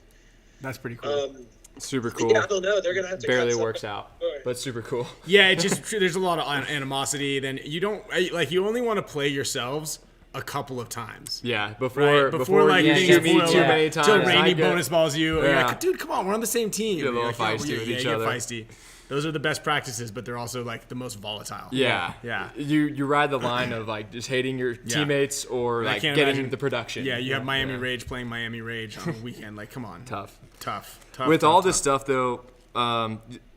That's pretty cool. Super cool. Yeah, I don't know. They're going to have to barely cut works out, but super cool. Yeah, it just there's a lot of animosity. Then you don't you only want to play yourselves a couple of times. Yeah, before like you things shoot me boil too up, many times. till Rainy bonus balls you. You're Yeah. like, dude, come on, we're on the same team. Get a little You're feisty with each you other. Get feisty. Those are the best practices, but they're also like the most volatile. Yeah. You ride the line of like just hating your teammates or like getting into the production. Yeah, you have Miami Rage playing Miami Rage on a weekend. Like, come on. Tough. With all this stuff though,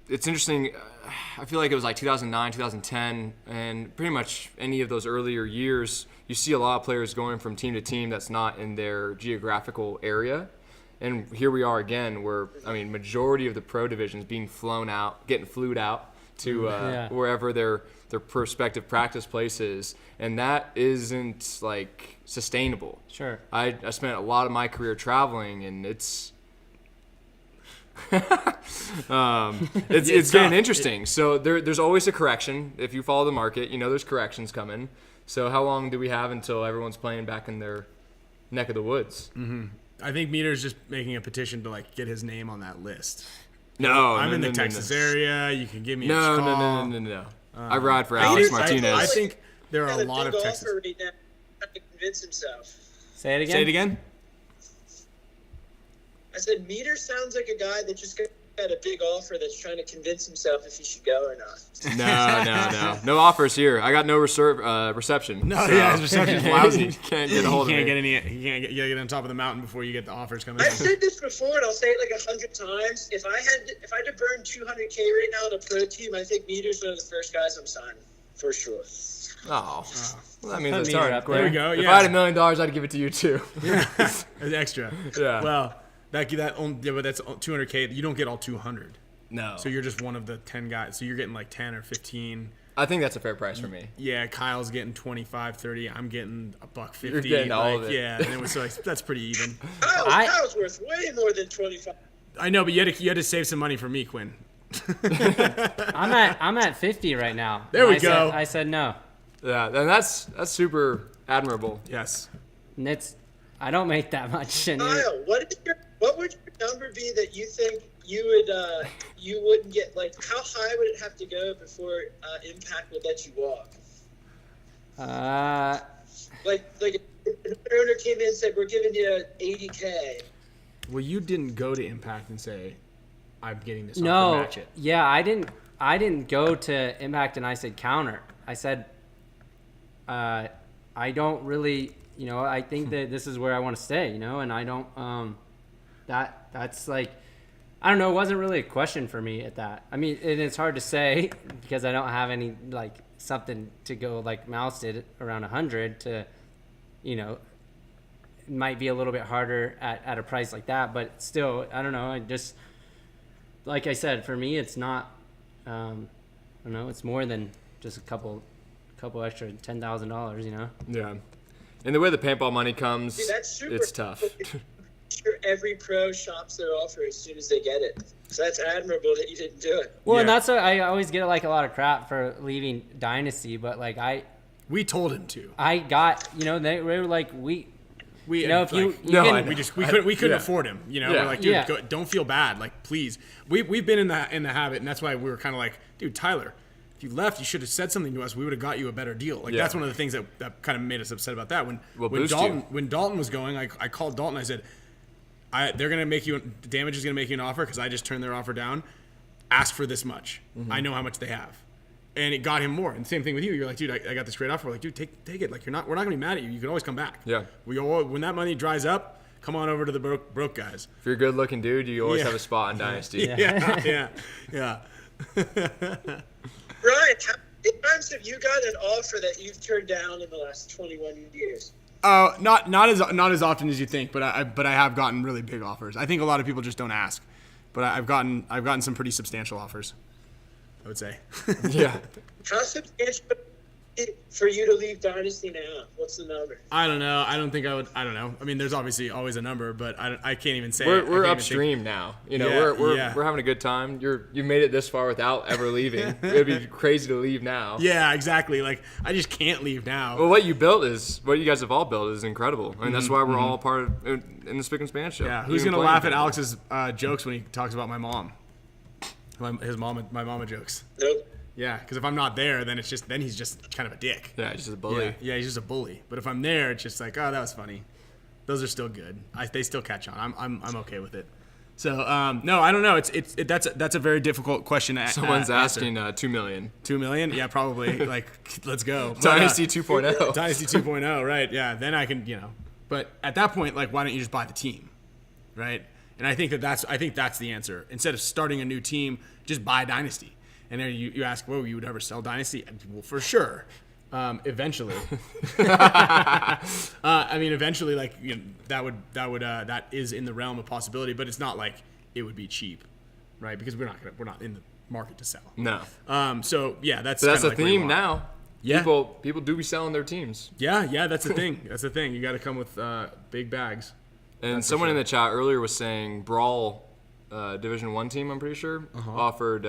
it's interesting. I feel like it was like 2009, 2010, and pretty much any of those earlier years, you see a lot of players going from team to team that's not in their geographical area. And here we are again, where majority of the pro divisions being getting flued out to wherever their prospective practice place is, and that isn't like sustainable. Sure. I spent a lot of my career traveling, and it's getting interesting. So there's always a correction. If you follow the market, there's corrections coming. So how long do we have until everyone's playing back in their neck of the woods? Mm-hmm. I think Meter's just making a petition to like get his name on that list. I'm in the Texas area. You can give me a call. No. I ride for Alex Martinez. I think there are a lot of Texas. Right now, trying to convince himself. Say it again. I said Meter sounds like a guy that just got a big offer that's trying to convince himself if he should go or not. No offers here. I got no reception. No, his reception's lousy. You can't get a hold of me. He can't get on top of the mountain before you get the offers coming. I've said this before, and I'll say it like 100 times. If I had to burn $200K right now on a pro team, I think Meter's one of the first guys I'm signing for sure. Oh. Well, that means Put it's Meter hard. up There we go. If Yeah. I had $1 million, I'd give it to you too. It's extra. Yeah. Well, but that's 200K. You don't get all 200. No. So you're just one of the 10 guys. So you're getting like 10 or 15. I think that's a fair price for me. Yeah, Kyle's getting 25, 30. I'm getting $1.50. You're getting all of it. Yeah, and it was like that's pretty even. Kyle's worth way more than 25. I know, but you had to save some money for me, Quinn. I'm at 50 right now. There we And go. I said no. Yeah, and that's super admirable. Yes. And I don't make that much. And Kyle, what would your number be that you think you wouldn't get? Like, how high would it have to go before Impact would let you walk? Like if an owner came in and said, "We're giving you $80K." Well, you didn't go to Impact and say, "I'm getting this." no, off to match it. yeah, I didn't go to Impact and I said counter. I said, I don't really, you know, I think that this is where I want to stay, you know, and I don't, that's like, I don't know. It wasn't really a question for me at that. I mean, and it's hard to say because I don't have any, like, something to go like Mouse did around 100 to, you know, it might be a little bit harder at a price like that, but still, I don't know. I just, like I said, for me, it's not, I don't know, it's more than just a couple extra $10,000, you know? Yeah. And the way the paintball money comes, See, that's super it's tough. Sure, every pro shops their offer as soon as they get it. So that's admirable that you didn't do it. Well, and Yeah. that's what I always get like a lot of crap for leaving Dynasty, but like We told him to. I got, you know, they were like, We, you know, if you No, can, I know. we couldn't Yeah. afford him. You know, Yeah. we're like, dude, Yeah. don't feel bad. Like, please. We've been in the habit, and that's why we were kind of like, dude, Tyler, if you left, you should have said something to us. We would have got you a better deal. Like, Yeah. that's one of the things that kind of made us upset about that. When boost when Dalton was going, I called Dalton. I said, they're gonna make you. Damage is gonna make you an offer because I just turned their offer down. Ask for this much. I know how much they have. And it got him more. And same thing with you. You're like, dude, I got this great offer. We're like, dude, take it. Like, we're not gonna be mad at you. You can always come back. Yeah. When that money dries up, come on over to the broke guys. If you're a good looking dude, you always Yeah. have a spot in Dynasty. Yeah. Ryan, how many times have you got an offer that you've turned down in the last 21 years? Not as often as you think, but I have gotten really big offers. I think a lot of people just don't ask, but I've gotten some pretty substantial offers, I would say. Yeah. How substantial is it for you to leave Dynasty now? What's the number? I don't know. I don't think I would. I don't know. I mean, there's obviously always a number, but I can't even say. We're I can't even upstream now. You know, Yeah, we're yeah. having a good time. You made it this far without ever leaving. It'd be crazy to leave now. Yeah, exactly. Like, I just can't leave now. Well, what you guys have all built is incredible. I mean, that's why we're all part of in the Spick Span Show. Yeah, who's Even gonna playing laugh at paintball. Alex's jokes when he talks about my mom? My mama jokes. Nope. Yeah, because if I'm not there, then he's just kind of a dick. Yeah, just a bully. Yeah, he's just a bully. But if I'm there, it's just like, oh, that was funny. Those are still good. They still catch on. I'm okay with it. So no, I don't know. That's a very difficult question. Someone's answer. asking $2 million. $2 million? Yeah, probably. Like, let's go. But, Dynasty 2.0. Dynasty 2.0, right? Yeah. Then I can, But at that point, like, why don't you just buy the team, right? And I think that's the answer. Instead of starting a new team, just buy Dynasty. And then you ask, well, you would ever sell Dynasty? Well, for sure. Eventually. I mean, eventually, like, that is in the realm of possibility, but it's not like it would be cheap, right? Because we're not in the market to sell. No. So yeah, that's But that's kinda a like where you theme are. now. Yeah. People do be selling their teams. Yeah, that's the thing. That's the thing. You got to come with big bags. And That's for someone in sure. the chat earlier was saying Brawl Division 1 team, I'm pretty sure, offered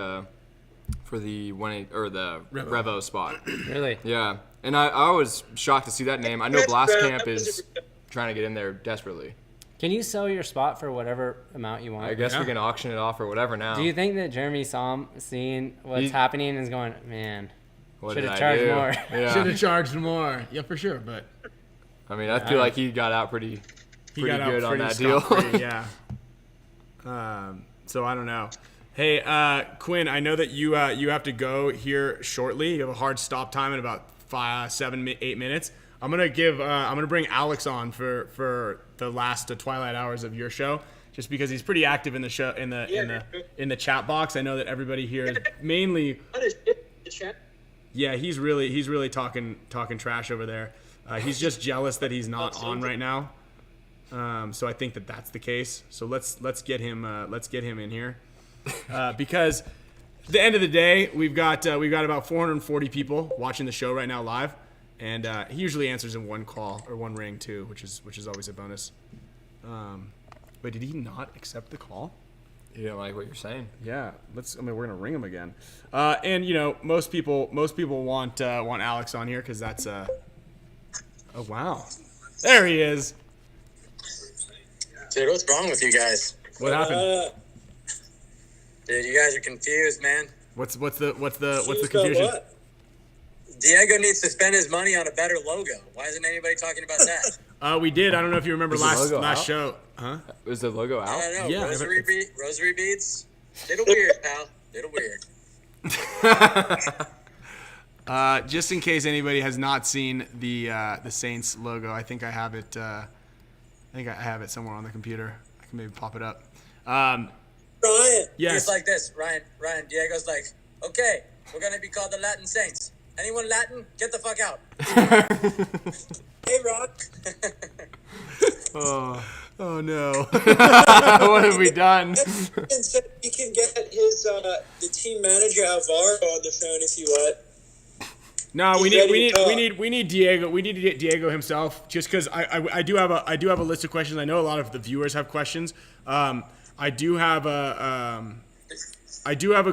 for the Revo. Revo spot. really, Yeah. And I was shocked to see that name. I know Blast That's Camp is trying to get in there desperately. can you sell your spot for whatever amount you want? I guess Yeah. we can auction it off or whatever now. Do you think that Jeremy seeing what's He- happening and is going, man, What should did have I charged do? more? Yeah. Should have charged more. Yeah, for sure. But I mean, I feel like he got out pretty he got out good on pretty that deal. scot-free, yeah. So I don't know. Hey, Quinn, I know that you have to go here shortly. You have a hard stop time in about 8 minutes. I'm gonna bring Alex on for the last Twilight hours of your show, just because he's pretty active in the show in the chat box. I know that everybody here is mainly. What is it? The chat? Yeah, he's really talking trash over there. He's just jealous that he's not on right now. So I think that's the case. So let's get him in here, because at the end of the day, we've got about 440 people watching the show right now live, and he usually answers in one call or one ring too, which is always a bonus. Wait, did he not accept the call? You don't like what you're saying? Yeah, we're gonna ring him again. And most people want Alex on here because that's oh wow, there he is. Dude, what's wrong with you guys? What happened? Dude, you guys are confused, man. What's the Confused about confusion? what? Diego needs to spend his money on a better logo. Why isn't anybody talking about that? We did. I don't know if you remember Is the last logo out? show, huh? Is the logo I out? don't know. Yeah, Rosary beads? Little weird, pal. Little weird. Just in case anybody has not seen the Saints logo, I think I have it. I think I have it somewhere on the computer. I can maybe pop it up. Ryan. Yes. It's like this, Ryan. Diego's like, okay, we're gonna be called the Latin Saints. Anyone Latin? Get the fuck out. Hey, Rock. Oh no. What have we done? And said we can get his the team manager Alvaro on the phone if you want. No, we He's need ready to Diego. We need to get Diego himself, just because I do have a list of questions. I know a lot of the viewers have questions. I do have a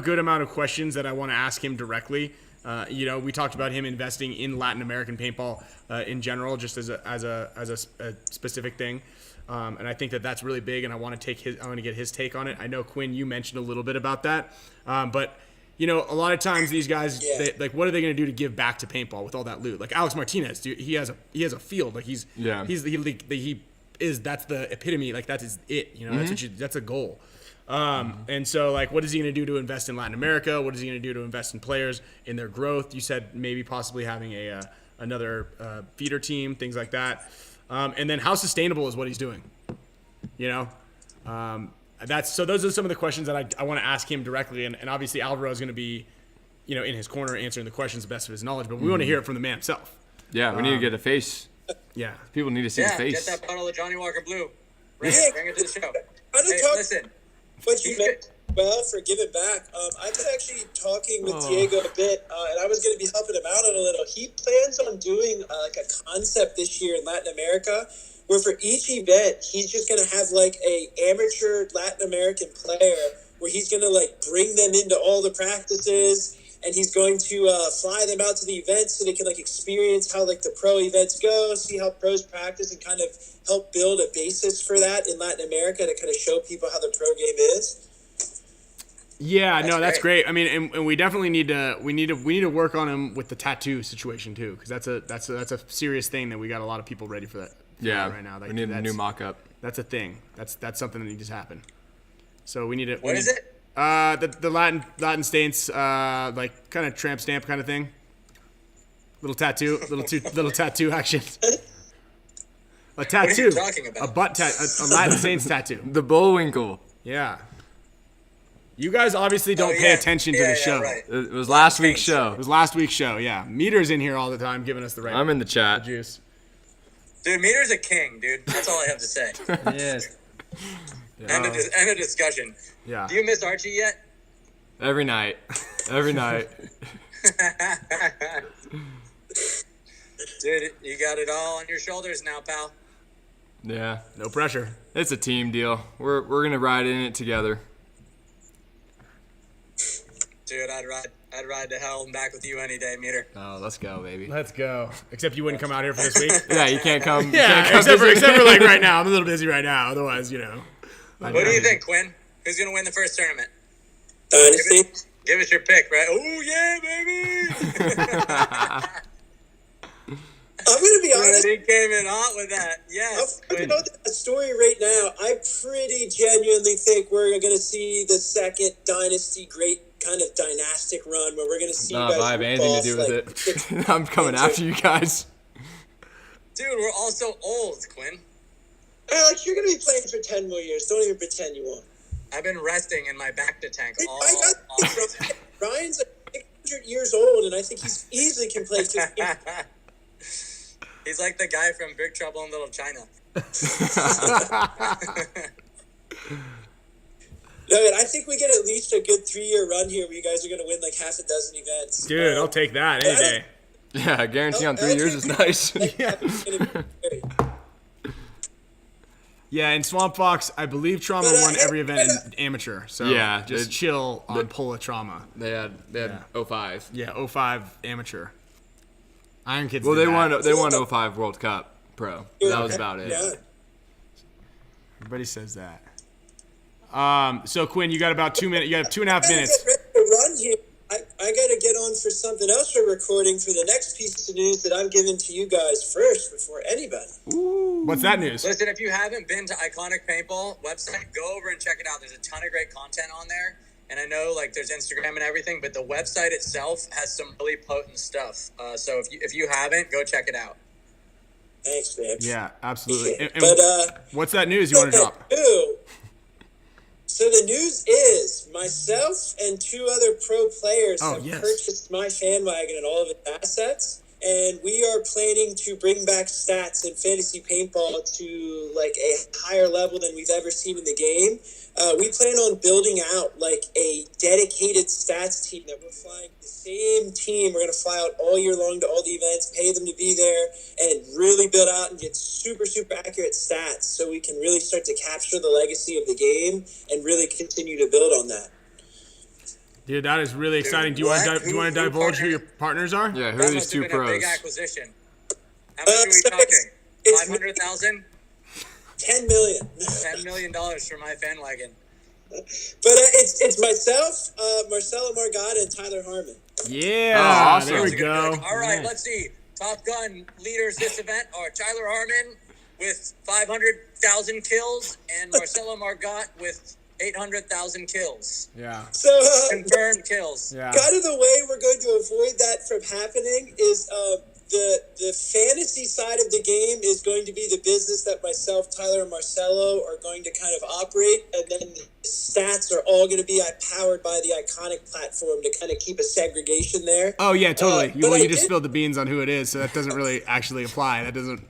good amount of questions that I want to ask him directly. We talked about him investing in Latin American paintball in general, just as a specific thing. And I think that's really big, and I want to get his take on it. I know, Quinn, you mentioned a little bit about that, but a lot of times these guys, what are they going to do to give back to paintball with all that loot? Like Alex Martinez, dude, he has a field. Like that's the epitome. Like that's it. That's a goal. And so, what is he going to do to invest in Latin America? What is he going to do to invest in players, in their growth? You said maybe possibly having another feeder team, things like that. And then how sustainable is what he's doing? So those are some of the questions that I want to ask him directly. And obviously Alvaro is going to be, in his corner answering the questions to the best of his knowledge. But we want to hear it from the man himself. Yeah, we need to get a face. Yeah. People need to see his face. Get that bottle of Johnny Walker Blue. Bring it to the show. Listen. What you meant for Give It Back. I've been actually talking with Diego a bit, and I was going to be helping him out on a little. He plans on doing a concept this year in Latin America, where for each event he's just going to have a amateur Latin American player, where he's going to bring them into all the practices, and he's going to fly them out to the events so they can experience how the pro events go, see how pros practice, and kind of help build a basis for that in Latin America to kind of show people how the pro game is. Yeah, that's great. I mean, and we definitely need to work on him with the tattoo situation too, because that's a serious thing that we got a lot of people ready for that. Right now. We need a new mock-up. That's a thing. That's something that needs to happen. So we need it. What is it? The Latin Saints, kind of tramp stamp kind of thing. Little tattoo action. A tattoo. What are you talking about? A butt a Latin Saints tattoo. The Bullwinkle. Yeah. You guys obviously don't pay attention to the show. Right. It was last week's show. It was last week's show, yeah. Meter's in here all the time giving us the right I'm in the chat. juice. Dude, Meter's a king, dude. That's all I have to say. Yes. End of discussion. Yeah. Do you miss Archie yet? Every night. Every night. Dude, you got it all on your shoulders now, pal. Yeah. No pressure. It's a team deal. We're going to ride in it together. Dude, I'd ride to hell and back with you any day, Meter. Oh, let's go, baby. Let's go. Except you wouldn't come out here for this week. Yeah, you can't come. Except for right now. I'm a little busy right now. Otherwise, What do you think, Quinn? Who's going to win the first tournament? Dynasty. Give us your pick, right? Oh, yeah, baby! I'm going to be honest. He came in hot with that. Yes. I'm going to tell that story right now. I pretty genuinely think we're going to see the second Dynasty great kind of dynastic run where we're going to see you guys I have anything to do with it. I'm coming after you guys. Dude, we're all so old, Quinn. Alex, you're going to be playing for 10 more years. Don't even pretend you won't. I've been resting in my back to tank all I got season. Ryan's 600 years old, and I think he's easily can play 15. He's like the guy from Big Trouble in Little China. No, man, I think we get at least a good 3-year run here where you guys are going to win half a dozen events. Dude, I'll take that any day. Yeah, guarantee on 3 years is nice. Yeah, in Swamp Fox, I believe Trauma won every event in amateur. So Yeah, just chill on Pulla Trauma. They had 05. Yeah, 05 amateur. Iron Kids. Well, did they that. won 05 World Cup Pro. That was about it. Yeah. Everybody says that. So Quinn, you got about 2 minutes. You got 2.5 minutes. Get ready to run here. I got to get on for something else we're recording for the next piece of news that I'm giving to you guys first before anybody. Ooh. What's that news? Listen, if you haven't been to Iconic Paintball website, go over and check it out. There's a ton of great content on there. and I know like there's Instagram and everything, but the website itself has some really potent stuff. So if you haven't, go check it out. Thanks, man. Yeah, absolutely. And But what's that news you want to drop? So the news is myself and 2 other pro players have yes. purchased my fan wagon and all of its assets, and we are planning to bring back stats in fantasy paintball to like a higher level than we've ever seen in the game. We plan on building out like a dedicated stats team that we're flying the same team. We're going to fly out all year long to all the events, pay them to be there, and really build out and get super, super accurate stats so we can really start to capture the legacy of the game and really continue to build on that. Dude, that is really exciting. Do you want to divulge who your partners are? Yeah, who That are these must two have been a big pros? acquisition. How much are we so talking? it's 500,000? $10 million. $10 million for my fan wagon. But it's myself, Marcelo Margada, and Tyler Harmon. Yeah, Oh, awesome. there we That's a good go. pick. All right, let's see. Top Gun leaders this event are Tyler Harmon with 500,000 kills and Marcelo Margot with 800,000 kills. Yeah. So Confirmed kills. Yeah. kind of the way we're going to avoid that from happening is the fantasy side of the game is going to be the business that myself, Tyler, and Marcelo are going to kind of operate, and then the stats are all going to be powered by the Iconic platform to kind of keep a segregation there. Oh yeah, totally. but You I just did- spilled the beans on who it is, so that doesn't really actually apply. That doesn't.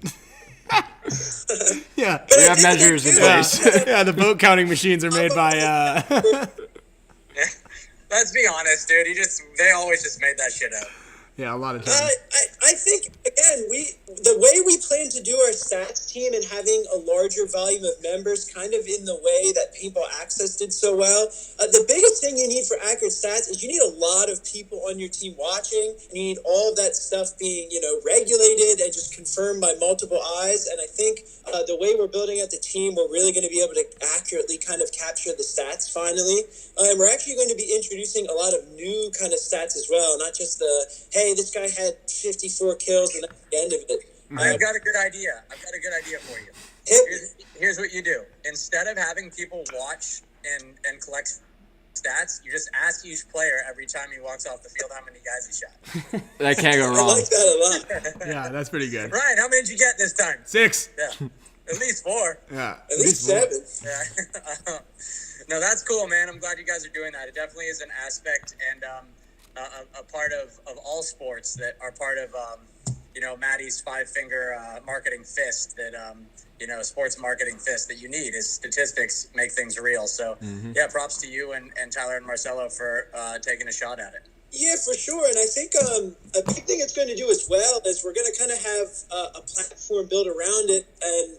Yeah. We have measures in Yeah. place. Yeah, the vote counting machines are made by. Let's be honest, dude. They always just made that shit up. Yeah, a lot of times. I think again the way we plan to do our stats team and having a larger volume of members, kind of in the way that Paintball Access did so well. The biggest thing you need for accurate stats is you need a lot of people on your team watching, and you need all of that stuff being regulated and just confirmed by multiple eyes. And I think the way we're building out the team, we're really going to be able to accurately kind of capture the stats finally. And we're actually going to be introducing a lot of new kind of stats as well, not just the hey, this guy had 54 kills and that's the end of it. I've got a good idea. For you. Here's what you do. Instead of having people watch and collect stats, you just ask each player every time he walks off the field how many guys he shot. That can't go I wrong. like that a lot. Yeah, that's pretty good. Ryan, how many did you get this time? 6. Yeah, at least 4. Yeah. At least 4. 7. Yeah. No, that's cool, man. I'm glad you guys are doing that. It definitely is an aspect and a part of all sports that are part of Maddie's 5-finger marketing fist that sports marketing fist that you need is statistics make things real. So yeah, props to you and Tyler and Marcelo for taking a shot at it. Yeah, for sure. And I think a big thing it's going to do as well is we're going to kind of have a platform built around it, and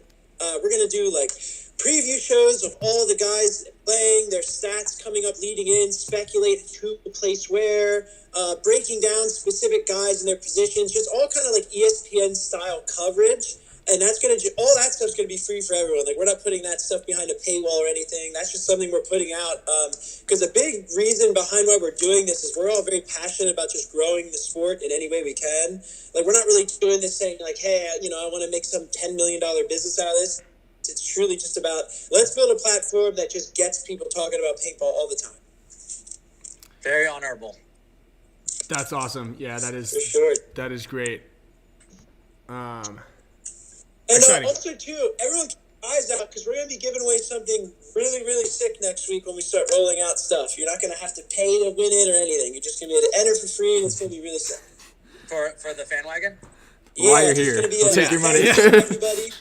we're going to do like preview shows of all the guys playing, their stats coming up leading in, speculate who will place where, breaking down specific guys and their positions, just all kind of like ESPN style coverage. And that's going to, all that stuff's going to be free for everyone. Like, we're not putting that stuff behind a paywall or anything. That's just something we're putting out. Because a big reason behind why we're doing this is we're all very passionate about just growing the sport in any way we can. Like, we're not really doing this saying like, hey, I want to make some $10 million business out of this. It's truly just about, let's build a platform that just gets people talking about paintball all the time. Very honorable. That's awesome. Yeah, that is For sure. that is great. And Exciting. also, too, everyone keep your eyes out because we're going to be giving away something really, really sick next week when we start rolling out stuff. You're not going to have to pay to win it or anything. You're just going to be able to enter for free, and it's going to be really sick. For the fan wagon? While you're it's here, gonna be we'll a take your money. thank you to everybody.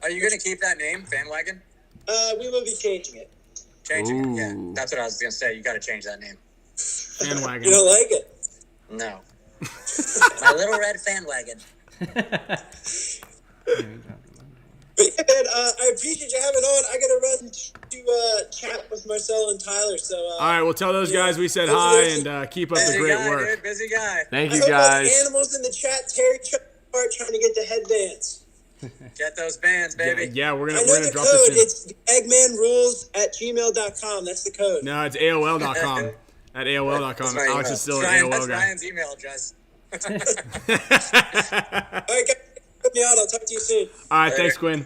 Are you going to keep that name, fan wagon? We will be changing it. Changing it? Yeah, Ooh. that's what I was going to say. You got to change that name. Bandwagon. You don't like it? No. My little red fan wagon. But yeah, man, I appreciate you having on. I got to run to chat with Marcelo and Tyler. So, All right, well, tell those guys we said Those hi are- and keep up the Busy great guy, work. dude. Busy guy. Thank I you hope all the guys. animals in the chat, Terry, trying to get the headbands. Get those bands, baby. Yeah, we're I gonna know the drop code. this It's eggmanrules@gmail.com. That's the code. in. No, it's AOL.com. At AOL.com. That's my Alex email. is still an Ryan, AOL that's guy. Ryan's email address. All right, guys, put me on. I'll talk to you soon. All right, thanks, Quinn.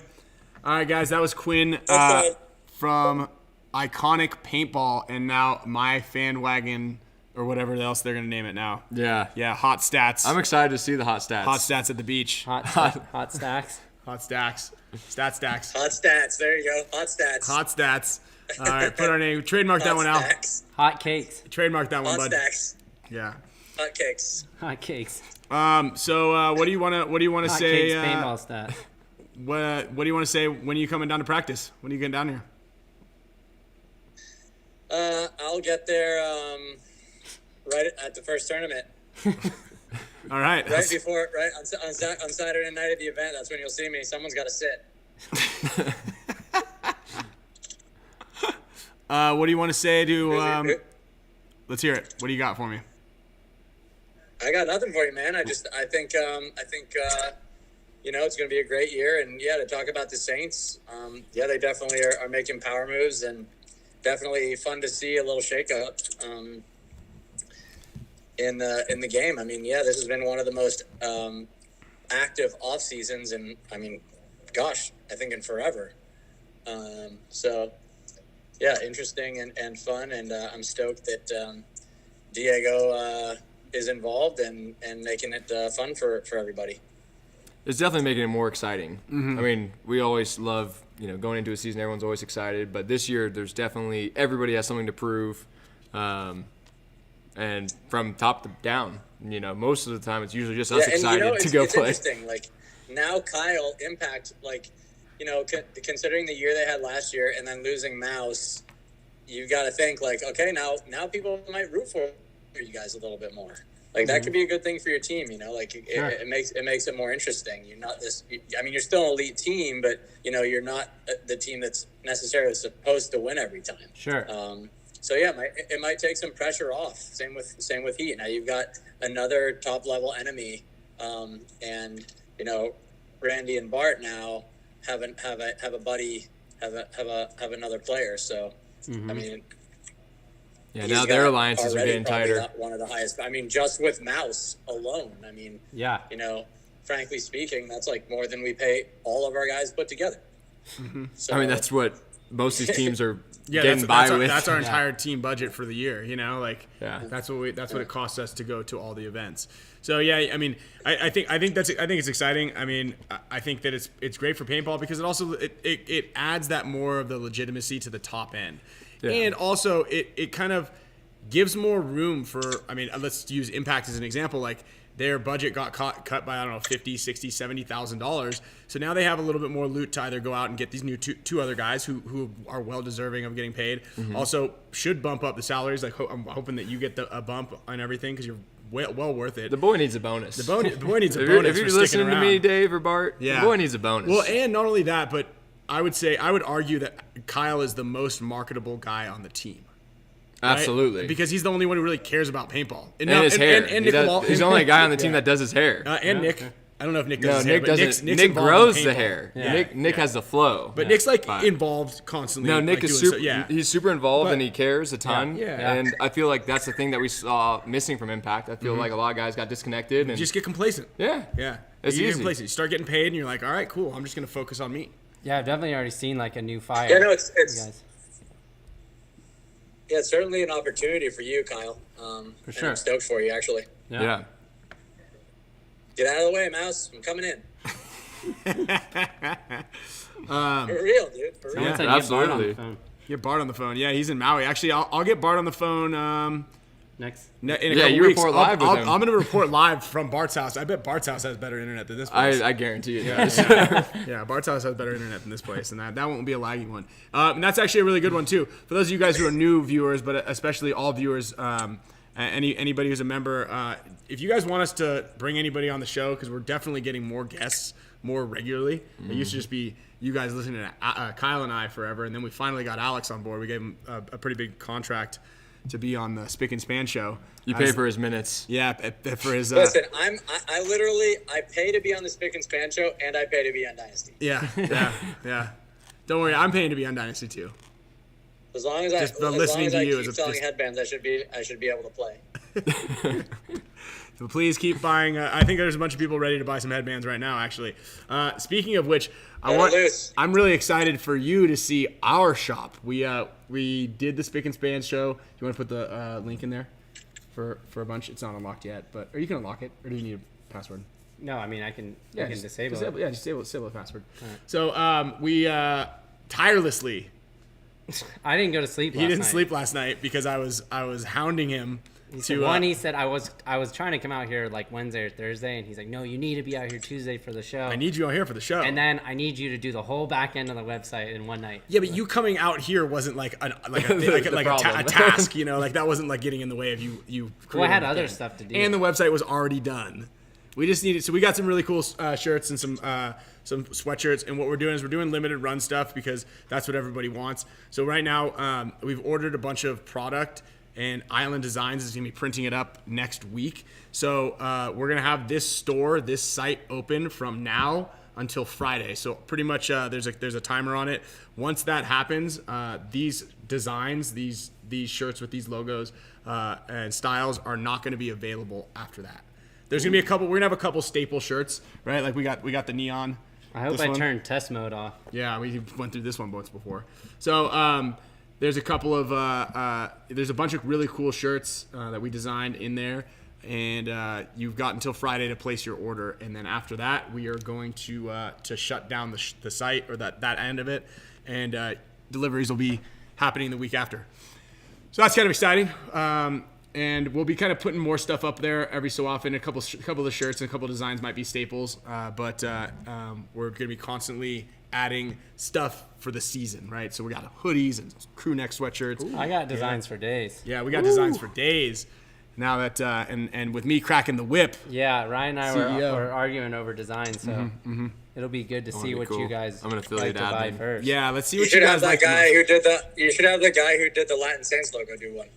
All right, guys, that was Quinn Ryan. from iconic paintball, and now my fan wagon or whatever else they're gonna name it now. Yeah. Yeah, hot stats. I'm excited to see the hot stats. Hot stats at the beach. Hot stacks. Hot stacks. Stacks. Hot stats. There you go. Hot stats. Hot stats. All right, put our name. Trademark that Hot one out. stacks. Hot cakes. Trademark that one, Hot bud. stacks. Yeah. Hot cakes. Hot cakes. So what do you wanna Hot say? cakes paintball stat. What do you want to say when you coming down to practice? When are you getting down here? I'll get there right at the first tournament. All right. Right before, right on Saturday night at the event. That's when you'll see me. Someone's got to sit. What do you want to say to? Let's hear it. What do you got for me? I got nothing for you, man. I think it's going to be a great year. And yeah, to talk about the Saints, they definitely are making power moves, and definitely fun to see a little shakeup in the game. I mean, yeah, this has been one of the most active off seasons, and I mean, gosh, I think in forever. So yeah, interesting and fun, and I'm stoked that Diego is involved and making it fun for everybody. It's definitely making it more exciting. I mean, we always love, going into a season, everyone's always excited. But this year, there's definitely, everybody has something to prove. And from top to down, most of the time, it's usually just us excited to go it's play. Interesting. Like, now Kyle, Impact, considering the year they had last year and then losing Mouse, you got to think, like, okay, now people might root for you guys a little bit more. Like, that could be a good thing for your team, it makes it more interesting. You're not you're still an elite team, but you're not the team that's necessarily supposed to win every time. Sure. So yeah, it might take some pressure off. Same with Heat. Now you've got another top level enemy, and Randy and Bart now have a buddy, have another player. So I mean. Yeah, now their alliances are getting tighter. One of the highest. I mean, just with Mouse alone. I mean, yeah. Frankly speaking, that's like more than we pay all of our guys put together. So, I mean, that's what most of these teams are getting by with. That's our entire team budget for the year. Yeah. That's what it costs us to go to all the events. So yeah, I mean, I think it's exciting. I mean, I think that it's great for paintball because it also it adds that more of the legitimacy to the top end. Yeah. And also, it kind of gives more room for, I mean, let's use Impact as an example. Like, their budget got cut by, I don't know, $50,000, $60,000, $70,000. So now they have a little bit more loot to either go out and get these new two other guys who are well deserving of getting paid. Also, should bump up the salaries. Like, I'm hoping that you get a bump on everything because you're well worth it. The boy needs a bonus. The boy needs a bonus. If you're listening to me, Dave or Bart, yeah. The boy needs a bonus. Well, and not only that, but I would argue that Kyle is the most marketable guy on the team. Right? Absolutely. Because he's the only one who really cares about paintball. And his hair. And Nick he's the only guy on the team that does his hair. And Nick. Okay. I don't know if Nick does no, his Nick hair. doesn't. Nick's Nick grows in the hair. Yeah. Nick has the flow. But Nick's involved constantly. No, Nick is super. He's super involved and he cares a ton. Yeah. And I feel like that's the thing that we saw missing from Impact. I feel like a lot of guys got disconnected. And you just get complacent. Yeah. It's easy. Get complacent. You start getting paid and you're like, all right, cool. I'm just going to focus on me. Yeah, I've definitely already seen like a new fire. Yeah, no, it's certainly an opportunity for you, Kyle. For sure. I'm stoked for you, actually. Yeah. Get out of the way, Mouse. I'm coming in. For real, dude. For real. Someone said absolutely. Get Bart on the phone. Yeah, he's in Maui. Actually, I'll get Bart on the phone. Next. In a couple you weeks. report live with him. I'm going to report live from Bart's house. I bet Bart's house has better internet than this place. I guarantee it does. Yeah, Bart's house has better internet than this place, and that won't be a laggy one. And that's actually a really good one, too. For those of you guys who are new viewers, but especially all viewers, anybody who's a member, if you guys want us to bring anybody on the show, because we're definitely getting more guests more regularly. It used to just be you guys listening to Kyle and I forever, and then we finally got Alex on board. We gave him a pretty big contract to be on the Spick Span Show. You pay for his minutes. Yeah, for his. Listen, I literally pay to be on the Spick and Span Show, and I pay to be on Dynasty. Yeah. Don't worry, I'm paying to be on Dynasty too. As long as I listening to you keep selling headbands, I should be able to play. So please keep buying. I think there's a bunch of people ready to buy some headbands right now, actually. Speaking of which, I'm really excited for you to see our shop. We did the Spick Span Show. You want to put the link in there for a bunch? It's not unlocked yet, or you can unlock it, or do you need a password? No, I mean I can disable it. Yeah, just disable the password. Right. So we tirelessly. I didn't go to sleep. He didn't sleep last night because I was hounding him. He said I was trying to come out here like Wednesday or Thursday, and he's like, no, you need to be out here Tuesday for the show. I need you out here for the show. And then I need you to do the whole back end of the website in one night. Yeah, but you coming out here wasn't like a task, you know, like that wasn't like getting in the way of you. Well, I had other stuff to do, and the website was already done. We just needed, so we got some really cool shirts and some sweatshirts, and what we're doing is we're doing limited run stuff because that's what everybody wants. So right now we've ordered a bunch of product, and Island Designs is gonna be printing it up next week. So we're gonna have this site open from now until Friday. So pretty much there's a timer on it. Once that happens, these designs, these shirts with these logos and styles are not gonna be available after that. There's gonna be we're gonna have a couple staple shirts, right? Like we got the neon. I hope I turned test mode off. Yeah, we went through this one once before. So there's a couple of there's a bunch of really cool shirts that we designed in there, and you've got until Friday to place your order, and then after that we are going to shut down the site or that end of it, and deliveries will be happening the week after. So that's kind of exciting. And we'll be kind of putting more stuff up there every so often. A couple of the shirts and a couple of designs might be staples, but we're going to be constantly adding stuff for the season, right? So we got hoodies and crew neck sweatshirts. Ooh, I got designs for days. Yeah, we got designs for days. Now that and with me cracking the whip. Yeah, Ryan and I were arguing over designs, so it'll be good to see what you guys I'm an affiliate like to buy admin. first. Yeah, let's see what you guys like. You should have the guy who did the Latin Saints logo do one.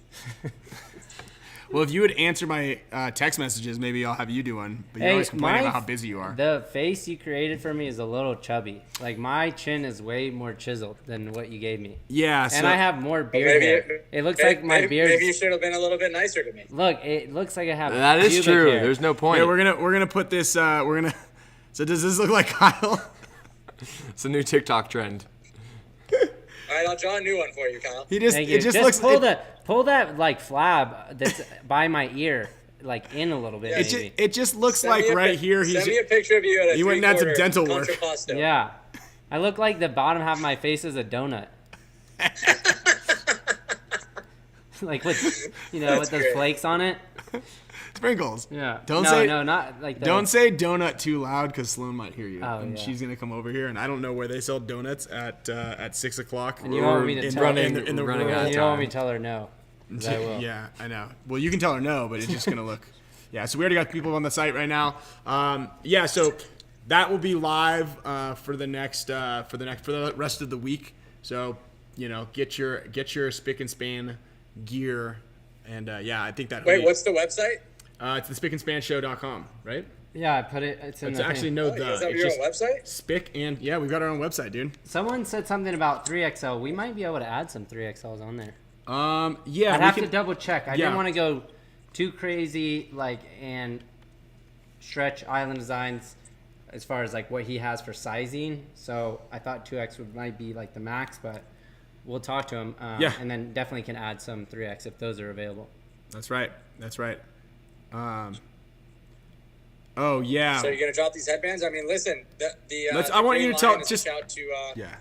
Well, if you would answer my text messages, maybe I'll have you do one. But you always complain about how busy you are. The face you created for me is a little chubby. Like my chin is way more chiseled than what you gave me. Yeah, so and I have more beard hair. It looks like my beard. Maybe you should have been a little bit nicer to me. Look, it looks like I have. That is pubic true. hair. There's no point. Yeah, we're gonna put this. So does this look like Kyle? It's a new TikTok trend. All right, I'll draw a new one for you, Kyle. It just looks. Pull that like flab that's by my ear, like in a little bit. Yeah, it just looks like right here. Send me a picture of you at a he went and had some dental work. contrapposto. Yeah, I look like the bottom half of my face is a donut. Like with with those flakes on it. Sprinkles. Yeah. Don't not like that. Don't say donut too loud because Sloan might hear you. Oh, and yeah. she's gonna come over here, and I don't know where they sell donuts at 6:00. And you want me to tell her? in the running rural- out of You don't want me to tell her no. 'Cause I will. Yeah, I know. Well, you can tell her no, but it's just gonna look. Yeah, so we already got people on the site right now. So that will be live for the rest of the week. So get your Spick and Span gear, and I think that. Wait, what's the website? It's the spickandSpanShow.com, right? Yeah, I put it. It's in It's the actually thing. no You guys have your own website? Spick and we've got our own website, dude. Someone said something about 3XL. We might be able to add some 3XLs on there. Yeah, I'd have to double check. I yeah. didn't want to go too crazy, and stretch Island Designs as far as like what he has for sizing. So I thought 2X might be like the max, but we'll talk to him. And then definitely can add some 3X if those are available. That's right. Oh yeah. So you're gonna drop these headbands? I mean, listen. I want you to tell. Just shout to. Yeah.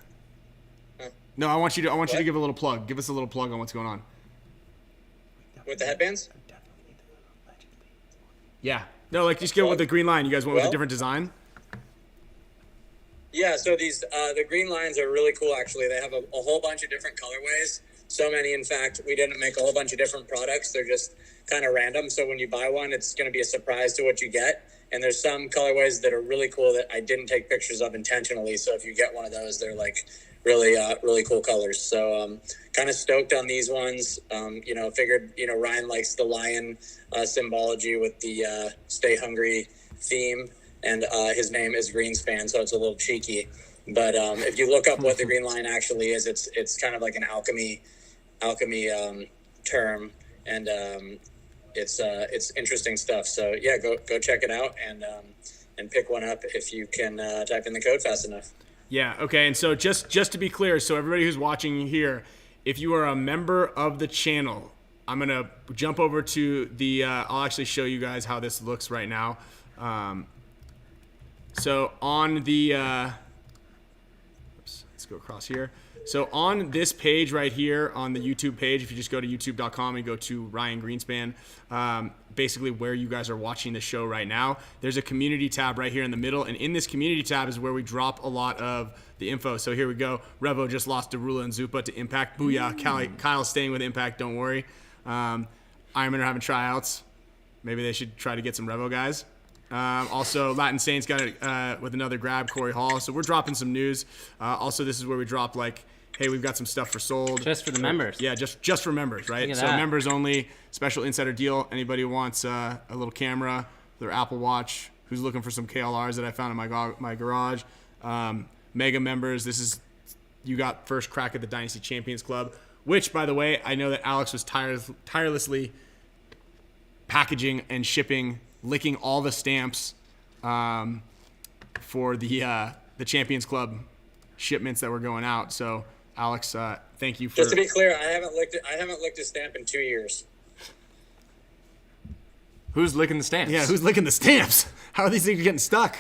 No, I want you to give a little plug. Give us a little plug on what's going on. With the headbands? Yeah. No, like just go with the green line. You guys went with a different design. Yeah. So these the green lines are really cool. Actually, they have a whole bunch of different colorways. So many, in fact, we didn't make a whole bunch of different products. They're just kind of random. So when you buy one, it's going to be a surprise to what you get. And there's some colorways that are really cool that I didn't take pictures of intentionally. So if you get one of those, they're like really cool colors. So kind of stoked on these ones. Figured, Ryan likes the lion symbology with the Stay Hungry theme. And his name is Greenspan, so it's a little cheeky. But if you look up what the green line actually is, it's kind of like an alchemy term. And it's interesting stuff. So yeah, go check it out and pick one up if you can type in the code fast enough. Yeah. Okay. And so just to be clear, so everybody who's watching here, if you are a member of the channel, I'm gonna jump over to the. I'll actually show you guys how this looks right now. So on the. Let's go across here. So on this page right here on the YouTube page, if you just go to youtube.com and go to Ryan Greenspan, basically where you guys are watching the show right now, there's a community tab right here in the middle. And in this community tab is where we drop a lot of the info. So here we go. Revo just lost to Rula and Zupa to Impact. Booyah. Kyle's staying with Impact. Don't worry. Ironman are having tryouts. Maybe they should try to get some Revo guys. Also, Latin Saints got it with another grab, Corey Hall. So we're dropping some news. Also, this is where we drop like, hey, we've got some stuff for sold. Just for the members. Yeah, just for members, right? Look at So that. members only, special insider deal. Anybody who wants a little camera, their Apple Watch, who's looking for some KLRs that I found in my garage. Mega members, you got first crack at the Dynasty Champions Club, which, by the way, I know that Alex was tirelessly packaging and shipping, licking all the stamps for the Champions Club shipments that were going out. So, Alex, thank you for. Just to be clear, I haven't licked a stamp in 2 years. Who's licking the stamps? Yeah, who's licking the stamps? How are these things getting stuck?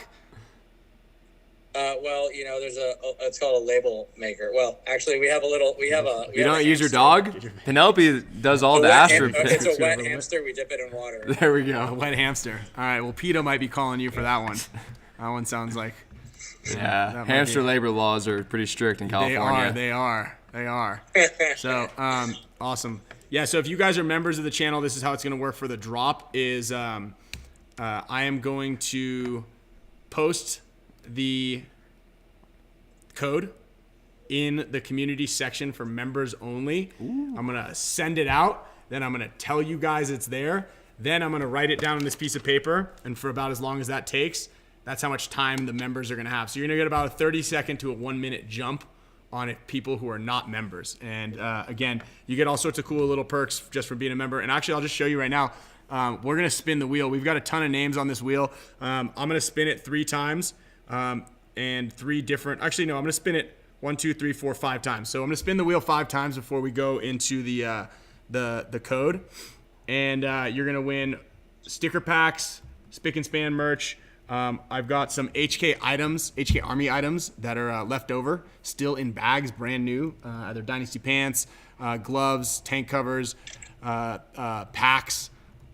Well, there's it's called a label maker. Well, actually, we have a. You don't use your dog? Penelope does all the astro. It's a wet hamster. We dip it in water. There we A go. wet hamster. All right, well, PETA might be calling you for that one. That one sounds like. Yeah, might hamster be- labor laws are pretty strict in California. They are. So, awesome. Yeah, so if you guys are members of the channel, this is how it's going to work for the drop is I am going to post the code in the community section for members only. I'm going to send it out. Then I'm going to tell you guys it's there. Then I'm going to write it down on this piece of paper. And for about as long as that takes, that's how much time the members are going to have. So you're going to get about a 30-second to a 1-minute jump on it, people who are not members. And again, you get all sorts of cool little perks just for being a member. And actually, I'll just show you right now. We're going to spin the wheel. We've got a ton of names on this wheel. I'm going to spin it 3 times and 3 different. Actually, no, I'm going to spin it 1, 2, 3, 4, 5 times. So I'm going to spin the wheel 5 times before we go into the code. And you're going to win sticker packs, Spick and Span merch. I've got some HK Army items that are left over, still in bags, brand new. Either Dynasty pants, gloves, tank covers, packs,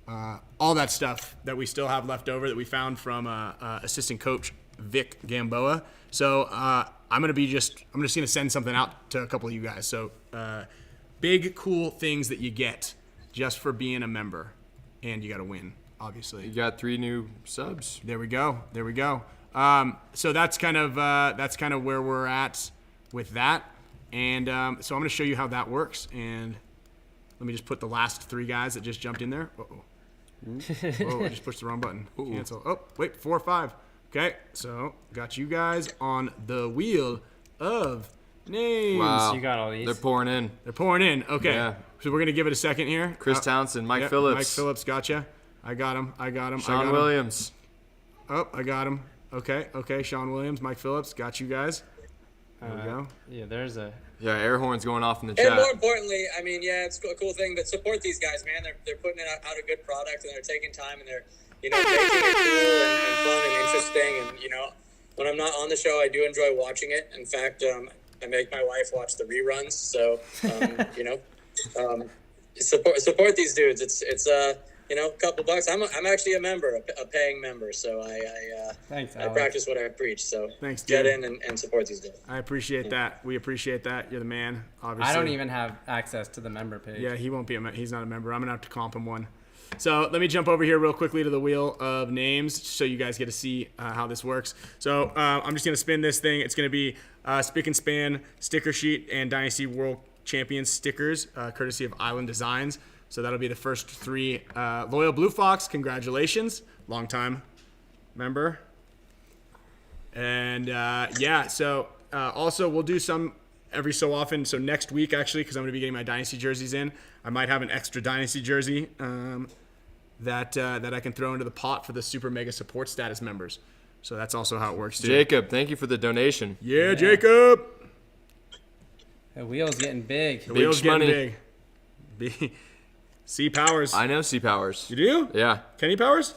all that stuff that we still have left over that we found from assistant coach Vic Gamboa. So I'm just gonna send something out to a couple of you guys. So big cool things that you get just for being a member, and you got to win. Obviously, You got 3 new subs. There we go. So that's kind of where we're at with that, and so I'm going to show you how that works. And let me just put the last 3 guys that just jumped in there. Whoa! I just pushed the wrong button. Cancel. Oh, wait, 4 or 5. Okay, so got you guys on the wheel of names. Wow. You got all these. They're pouring in. They're pouring in. Okay, Yeah. so we're going to give it a second here. Chris Townsend, Mike Yep, Phillips. Mike Phillips, gotcha. I got him. Sean Williams. Oh, I got him. Okay. Sean Williams, Mike Phillips, got you guys. There we go. Yeah, there's a. Yeah, air horns going off in the And more chat. importantly, I mean, yeah, it's a cool thing, but support these guys, man. They're putting out a good product, and they're taking time, and they're making it cool and fun and interesting. And when I'm not on the show, I do enjoy watching it. In fact, I make my wife watch the reruns. So support these dudes. It's a couple bucks. I'm actually a member, a paying member. So Thanks, I Alex. practice what I preach. So Thanks, get dude. in and support these guys. I appreciate that. We appreciate that. You're the man, obviously. I don't even have access to the member page. Yeah, he won't be. He's not a member. I'm gonna have to comp him one. So let me jump over here real quickly to the wheel of names, so you guys get to see how this works. So I'm just gonna spin this thing. It's gonna be Spick and Span sticker sheet and Dynasty World Champions stickers, courtesy of Island Designs. So that'll be the first 3. Loyal Blue Fox, congratulations, long time member. And so also we'll do some every so often. So next week, actually, because I'm going to be getting my Dynasty jerseys in, I might have an extra Dynasty jersey that I can throw into the pot for the super mega support status members. So that's also how it works too. Jacob, thank you for the donation. Yeah, Jacob. The wheel's getting big. The wheel's money. getting big. C Powers. I know C Powers. You do? Yeah. Kenny Powers?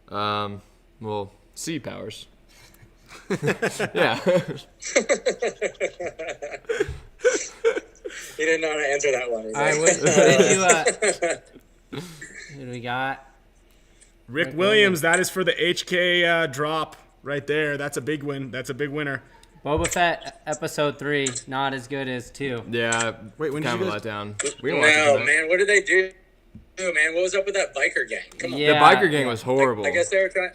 Well, C Powers. Yeah. He didn't know how to answer that one. He's All right, like, what did you? Who do we got? Rick Williams. That is for the HK drop right there. That's a big win. That's a big winner. Boba Fett episode 3, not as good as 2. Yeah. Wait, when did kind you of a guys- letdown. We don't watch no, that. man, what did they do? Man, what was up with that biker gang? Come on. The Yeah. biker gang was horrible. I guess they were trying.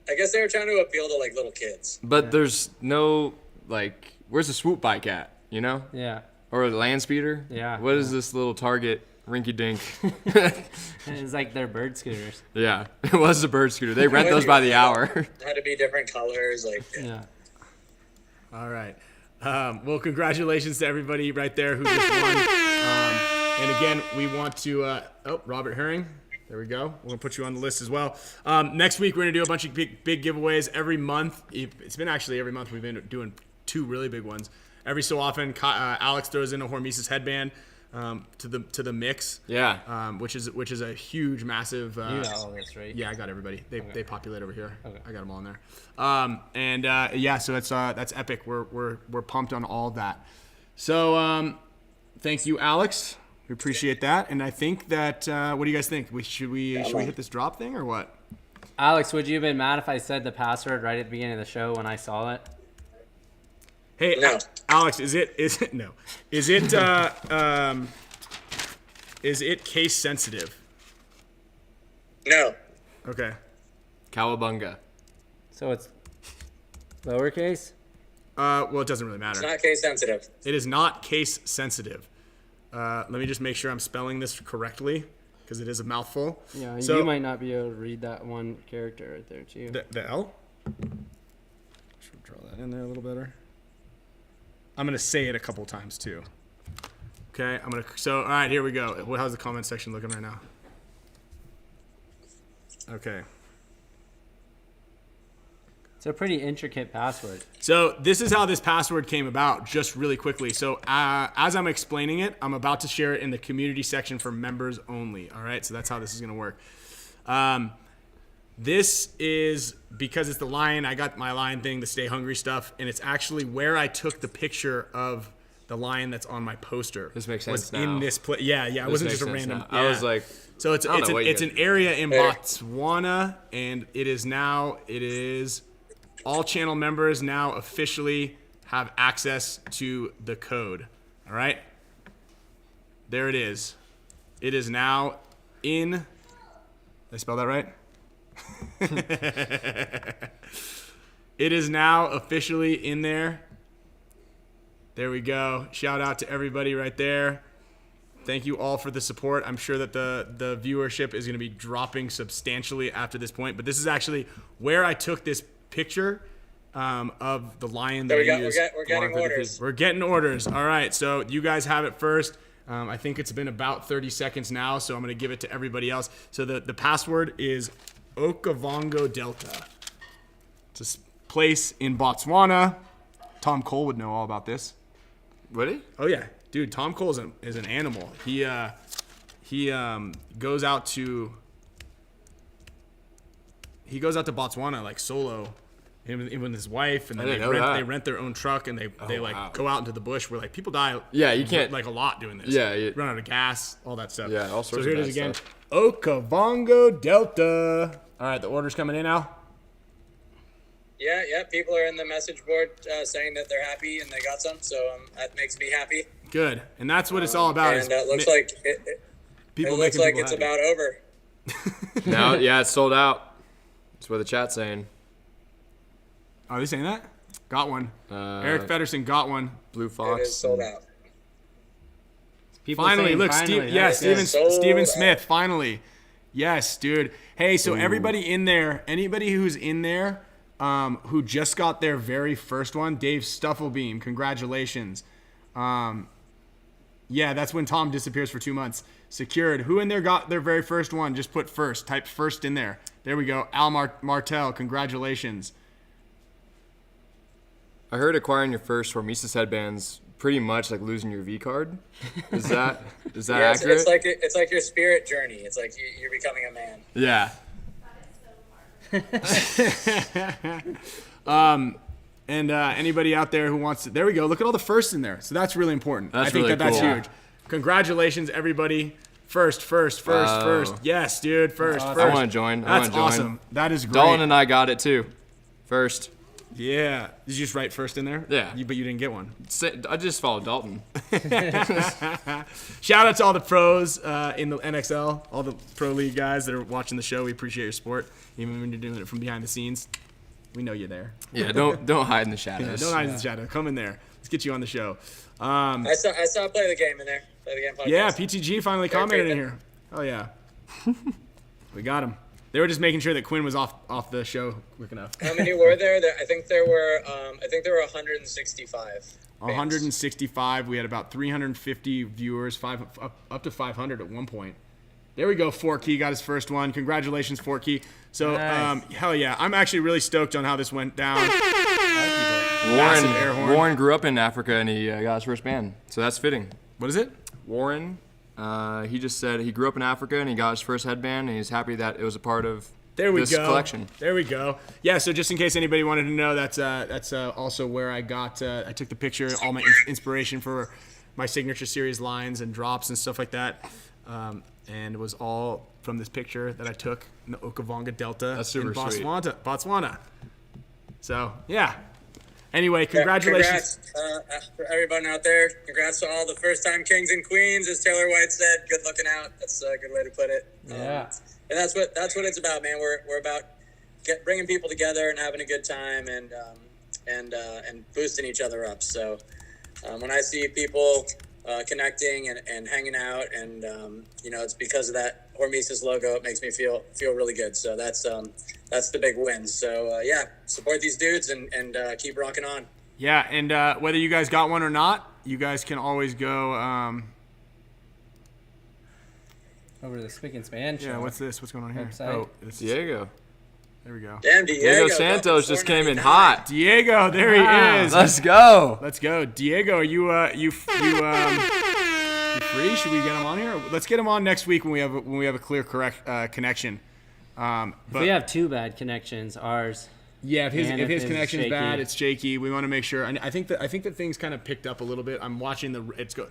I guess they were trying to appeal to like little kids. But there's no, like, where's the swoop bike at? You know? Yeah. Or the land speeder? Yeah. What is this little Target rinky dink? It's like they're bird scooters. Yeah. It was a bird scooter. They rent those by the hour. Had to be different colors, like. Yeah. All right. Well, congratulations to everybody right there who just won. And again, we want to. Robert Herring. There we go. We're gonna put you on the list as well. Next week we're gonna do a bunch of big giveaways every month. It's been actually every month we've been doing 2 really big ones. Every so often, Alex throws in a Hormesis headband to the mix. Yeah. Which is a huge, massive. You got all this, right? Yeah, I got everybody. They populate over here. Okay. I got them all in there. Yeah, so that's epic. We're pumped on all of that. So thank you, Alex. We appreciate that. And I think that what do you guys think? Should we hit this drop thing or what? Alex, would you have been mad if I said the password right at the beginning of the show when I saw it? Hey, No. Alex, is it no? Is it case sensitive? No. Okay. Cowabunga. So it's lowercase? Well, it doesn't really matter. It's not case sensitive. It is not case sensitive. Let me just make sure I'm spelling this correctly because it is a mouthful. Yeah, So- you might not be able to read that one character right there, too. The L? Should draw that in there a little better. I'm gonna say it a couple times too. Okay, all right, here we go. How's the comment section looking right now? Okay. It's a pretty intricate password. So this is how this password came about, just really quickly. So as I'm explaining it, I'm about to share it in the community section for members only. All right, so that's how this is gonna work. This is because it's the lion. I got my lion thing, the stay hungry stuff, and it's actually where I took the picture of the lion that's on my poster. This makes was sense now. in this place. Yeah, it wasn't just a random. I was yeah. like, So it's I don't it's know an, what you it's guys an do. area in Botswana, and it is all channel members now officially have access to the code. All right, there it is. It is now in. Did I spell that right? It is now officially in there. There we go. Shout out to everybody right there. Thank you all for the support. I'm sure that the viewership is going to be dropping substantially after this point, but this is actually where I took this picture of the lion that I used. We're getting orders. We're getting orders. All right, so you guys have it first. I think it's been about 30 seconds now, so I'm going to give it to everybody else. So the password is Okavango Delta. It's a place in Botswana. Tom Cole would know all about this. Really? Oh yeah, dude. Tom Cole is an animal. He goes out to Botswana like solo, him with his wife, and then they rent their own truck and they wow. go out into the bush where like people die. Yeah, you can't- like a lot doing this. Yeah, run out of gas, all that stuff. Yeah, all sorts So here of it bad is again. stuff. Okavango Delta. All right, the order's coming in now. Yeah. People are in the message board saying that they're happy and they got some, so that makes me happy. Good, and that's what it's all about. And it looks like people looks making like people it's happy. about over. Now, yeah, it's sold out. That's what the chat's saying. Are they saying that? Got one. Eric Uh, Feddersen got one. Blue It Fox. is sold out. People Finally, saying look, finally. Steve, That's good. Steven Smith, finally. Yes, dude. Hey, so everybody in there, anybody who's in there, who just got their very first one, Dave Stufflebeam, congratulations. Yeah, that's when Tom disappears for 2 months. Secured. Who in there got their very first one? Just put first. Type first in there. There we go. Al Martel, congratulations. I heard acquiring your first Hormesis headbands pretty much like losing your V card. Is that Yeah, accurate? it's like your spirit journey. It's like you're becoming a man. Yeah. And anybody out there who wants to, there we go. Look at all the firsts in there. So that's really important. That's I think really that's cool. huge. Congratulations, everybody. First. Wow. Yes, dude. First. I want to join. That's awesome. That is great. Dalton and I got it too. First. Yeah. Did you just write first in there? Yeah. But you didn't get one. I just followed Dalton. Shout out to all the pros in the NXL, all the pro league guys that are watching the show. We appreciate your support, even when you're doing it from behind the scenes. We know you're there. Yeah, don't hide in the Yeah, shadows. don't hide in the shadow. Come in there. Let's get you on the show. I saw play the game in there. Play the game podcast. Yeah, PTG finally commented in here. Oh yeah, we got him. They were just making sure that Quinn was off the show quick enough. How many were there? I think there were 165. 165. We had about 350 viewers, up to 500 at one point. There we go. Forkey got his first one. Congratulations, Forkey. So, Nice. hell yeah. I'm actually really stoked on how this went down. Massive air horn. Warren grew up in Africa and he got his first band, so that's fitting. What is it? Warren, he just said he grew up in Africa and he got his first headband and he's happy that it was a part of this collection. There we go. Yeah, so just in case anybody wanted to know, that's also where I got, I took the picture, all my inspiration for my signature series lines and drops and stuff like that. And it was all from this picture that I took in the Okavango Delta That's super in sweet. Botswana. So, yeah. Anyway, congratulations. Congrats for everyone out there. Congrats to all the first-time kings and queens, as Taylor White said. Good looking out. That's a good way to put it. Yeah. And that's what it's about, man. We're about bringing people together and having a good time and boosting each other up. So when I see people connecting and hanging out, and it's because of that Hormesis logo. It makes me feel really good. So that's the big win. So support these dudes and keep rocking on. Yeah, and whether you guys got one or not, you guys can always go. Over to the Spick Span Show. Yeah, what's this? What's going on here? Website. Oh, this is, Diego. there we go. Damn, Diego Santos just came in hot. Diego, there he is. Let's go. Let's go, Diego. Are you free? Should we get him on here? Let's get him on next week when we have a clear correct connection. If we have two bad connections, ours. Yeah, if his is connection's shaky. bad, it's shaky. We want to make sure. And I think that things kind of picked up a little bit. I'm watching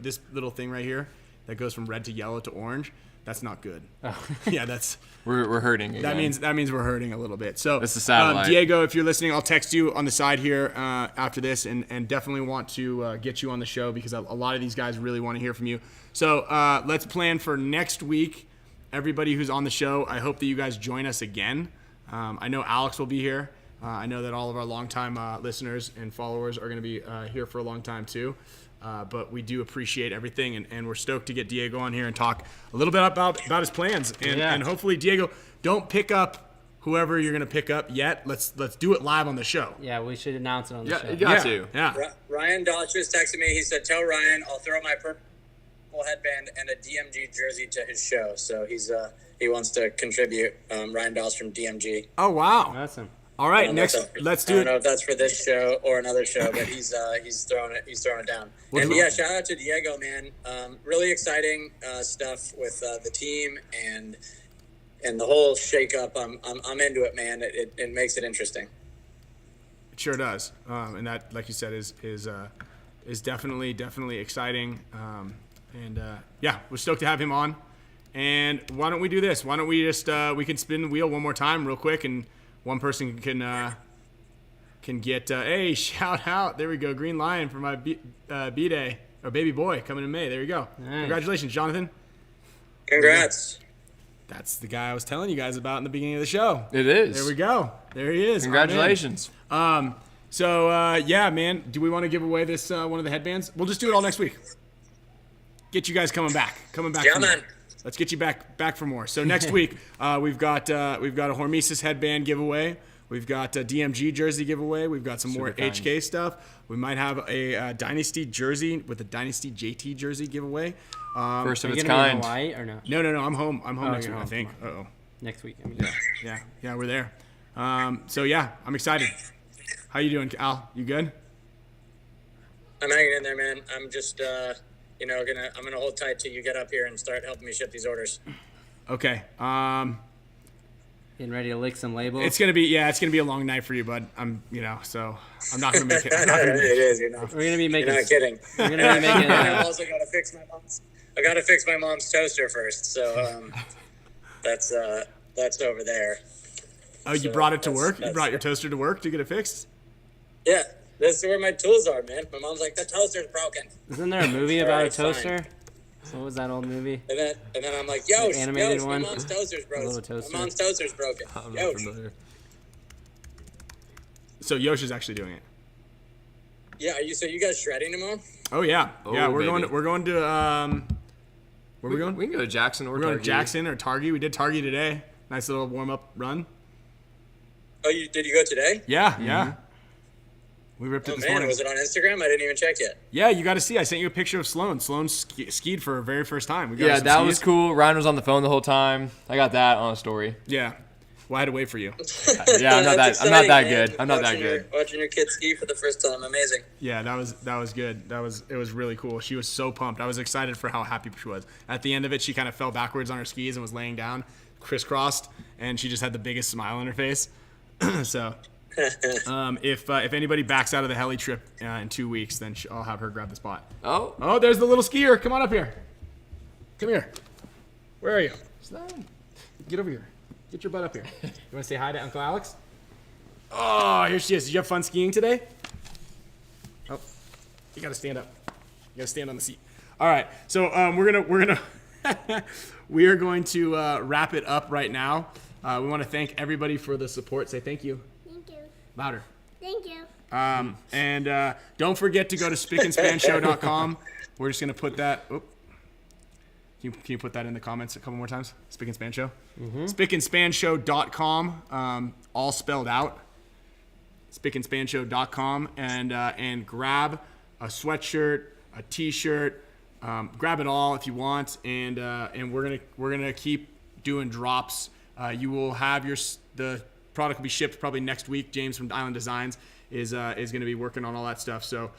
this little thing right here that goes from red to yellow to orange. That's not good. Oh. Yeah, that's We're hurting again. that means we're hurting a little bit. So It's the satellite. Diego, if you're listening, I'll text you on the side here after this, and definitely want to get you on the show because a lot of these guys really want to hear from you. So let's plan for next week. Everybody who's on the show, I hope that you guys join us again. I know Alex will be here. I know that all of our longtime listeners and followers are going to be here for a long time too. But we do appreciate everything, and we're stoked to get Diego on here and talk a little bit about his plans. And hopefully, Diego, don't pick up whoever you're going to pick up yet. Let's do it live on the show. Yeah, we should announce it on the Yeah, show. you got to. Yeah. Ryan Dodge just texted me. He said, "Tell Ryan I'll throw my purple headband and a DMG jersey to his show." So he wants to contribute. Ryan Dodge from DMG. Oh wow. Awesome. All right, let's do I don't it. know if that's for this show or another show, but he's throwing it down. And yeah, shout out to Diego, man. Really exciting stuff with the team and the whole shakeup. I'm into it, man. It makes it interesting. It sure does, and that, like you said, is definitely exciting. Yeah, we're stoked to have him on. And why don't we do this? Why don't we just we can spin the wheel one more time, real quick, and one person can get hey, shout out. There we go, Green Lion for my B-Day or baby boy coming in May. There you go. Nice. Congratulations, Jonathan. Congrats. That's the guy I was telling you guys about in the beginning of the show. It is. There we go. There he is. Congratulations. So yeah, man. Do we want to give away this one of the headbands? We'll just do it all next week. Get you guys coming back. Yeah, for man. more. Let's get you back for more. So next week we've got a Hormesis headband giveaway. We've got a DMG jersey giveaway. We've got some more HK stuff. We might have a Dynasty jersey with a Dynasty JT jersey giveaway. First of Are you its gonna be in kind. Hawaii or no? No. I'm home. I'm home next you're week, I home. think. Uh-oh. Next week. I mean. Yeah, we're there. So yeah, I'm excited. How you doing, Al? You good? I'm hanging in there, man. I'm just, I'm gonna hold tight till you get up here and start helping me ship these orders. Okay. Getting ready to lick some labels. It's gonna be a long night for you, bud. So I'm not gonna make it. I'm not gonna It make it. is, you know. We're gonna be making. You're not kidding. We're gonna be making. And I've also got to fix my mom's. I got to fix my mom's toaster first, so that's over there. Oh, you So brought it to that's- work? You that's- brought your toaster to work to get it fixed? Yeah, this is where my tools are, man. My mom's like, the toaster's broken, Isn't there a movie All about right, a toaster? So what was that old movie? and then I'm like, yo, The animated my one? mom's toaster's broken. little toaster. My mom's toaster's broken. I'm Yo, not familiar. So Yosh is actually doing it. yeah. So you guys shredding tomorrow? Oh yeah, yeah. Oh, We're baby. going to where are we going? We can go to Jackson or We're going to Target. Jackson or Target. We did Target today. Nice little warm up run. Oh, did you go today? Yeah, yeah. We ripped it Oh this man, morning. was it on Instagram? I didn't even check yet. Yeah, you got to see. I sent you a picture of Sloan. Sloan skied for her very first time. We got her Yeah, some that was skis. cool. Ryan was on the phone the whole time. I got that on a story. Yeah. Well, I had to wait for you. Yeah, I'm not That's that. I'm not exciting, that man. good. I'm not that Watching your- good. Watching your kids ski for the first time, amazing. Yeah, that was good. It was really cool. She was so pumped. I was excited for how happy she was. At the end of it, she kind of fell backwards on her skis and was laying down, crisscrossed, and she just had the biggest smile on her face. So, if anybody backs out of the heli trip in 2 weeks, then I'll have her grab the spot. Oh, There's the little skier. Come on up here. Come here. Where are you? Sloan. Get over here. Get your butt up here. You want to say hi to Uncle Alex? Oh, here she is. Did you have fun skiing today? Oh, you got to stand up. You got to stand on the seat. All right. So we are going to wrap it up right now. We want to thank everybody for the support. Say thank you. Thank you. Louder. Thank you. And don't forget to go to spickandspanshow.com. We're just going to put that. Can you put that in the comments a couple more times? Spick and Span Show. Spickandspanshow.com, all spelled out. Spickandspanshow.com, and grab a sweatshirt, a T-shirt, grab it all if you want, and we're gonna keep doing drops. You will have the product will be shipped probably next week. James from Island Designs is gonna be working on all that stuff. So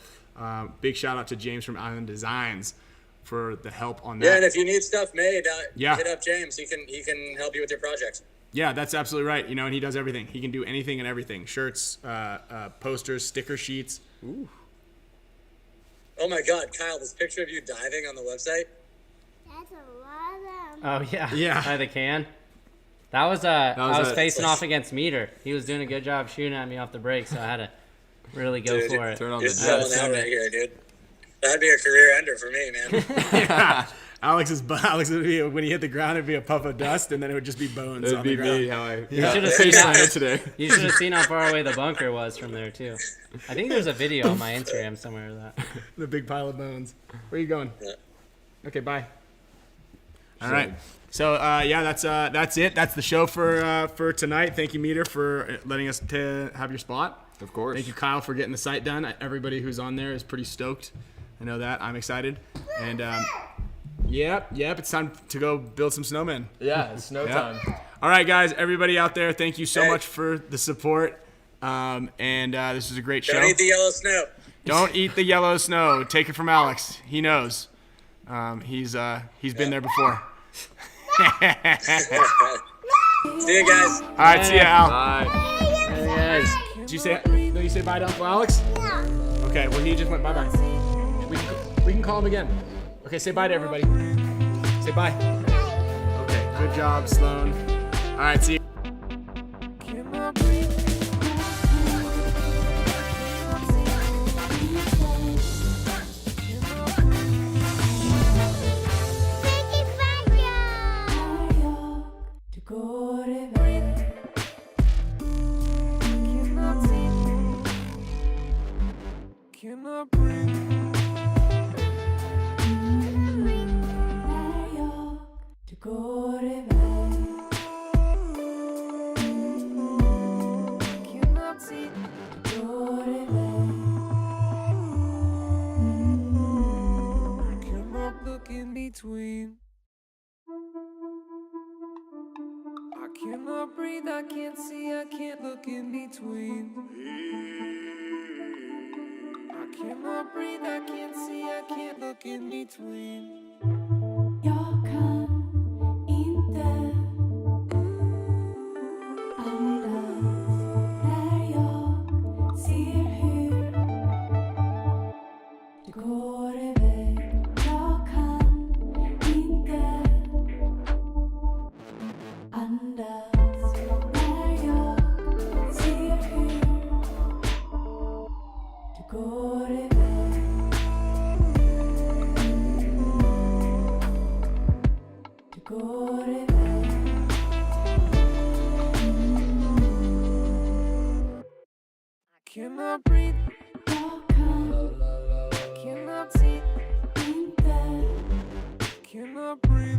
big shout out to James from Island Designs for the help on that. Yeah, and if you need stuff made, Yeah. hit up James. He can help you with your projects. Yeah, that's absolutely right. And he does everything. He can do anything and everything. Shirts, posters, sticker sheets. Ooh. Oh my God, Kyle, this picture of you diving on the website. That's a lot of. Oh yeah. Yeah. By the can. I was facing off against Meter. He was doing a good job shooting at me off the break, so I had to really go Dude, for it. turn on You're the selling jets. out right here, dude. That'd be a career ender for me, man. Yeah. Alex would be, when he hit the ground, it'd be a puff of dust, and then it would just be bones It'd on be the ground. me how I You should have seen slammed that. today. You should have seen how far away the bunker was from there too. I think there's a video on my Instagram somewhere of that. The big pile of bones. Where are you going? Yeah. Okay, bye. All right. So that's it. That's the show for tonight. Thank you, Meter, for letting us to have your spot. Of course. Thank you, Kyle, for getting the site done. Everybody who's on there is pretty stoked. I know that. I'm excited. And yep, it's time to go build some snowmen. Yeah, it's snow time. All right, guys, everybody out there, thank you so Hey. much for the support. This is a great show. Don't eat the yellow snow. Don't eat the yellow snow. Take it from Alex. He knows. He's been there before. See you guys. All right, see ya, Al. Bye. Hey guys. Did you say? No, you say bye to Uncle Alex. Okay. Well, he just went bye bye. We can call him again. Okay. Say bye to everybody. Say bye. Okay. Good job, Sloan. All right. See you. Det går iväg. Can I breathe? När jag, det går iväg. cannot breathe, I can't see, I can't look in between. I cannot breathe, I can't see, I can't look in between. Jag kan inte andas när jag ser hur du går iväg. Jag kan inte andas när jag ser hur du går iväg. Går iväg. I cannot breathe, Jag kan cannot see, inte cannot breathe.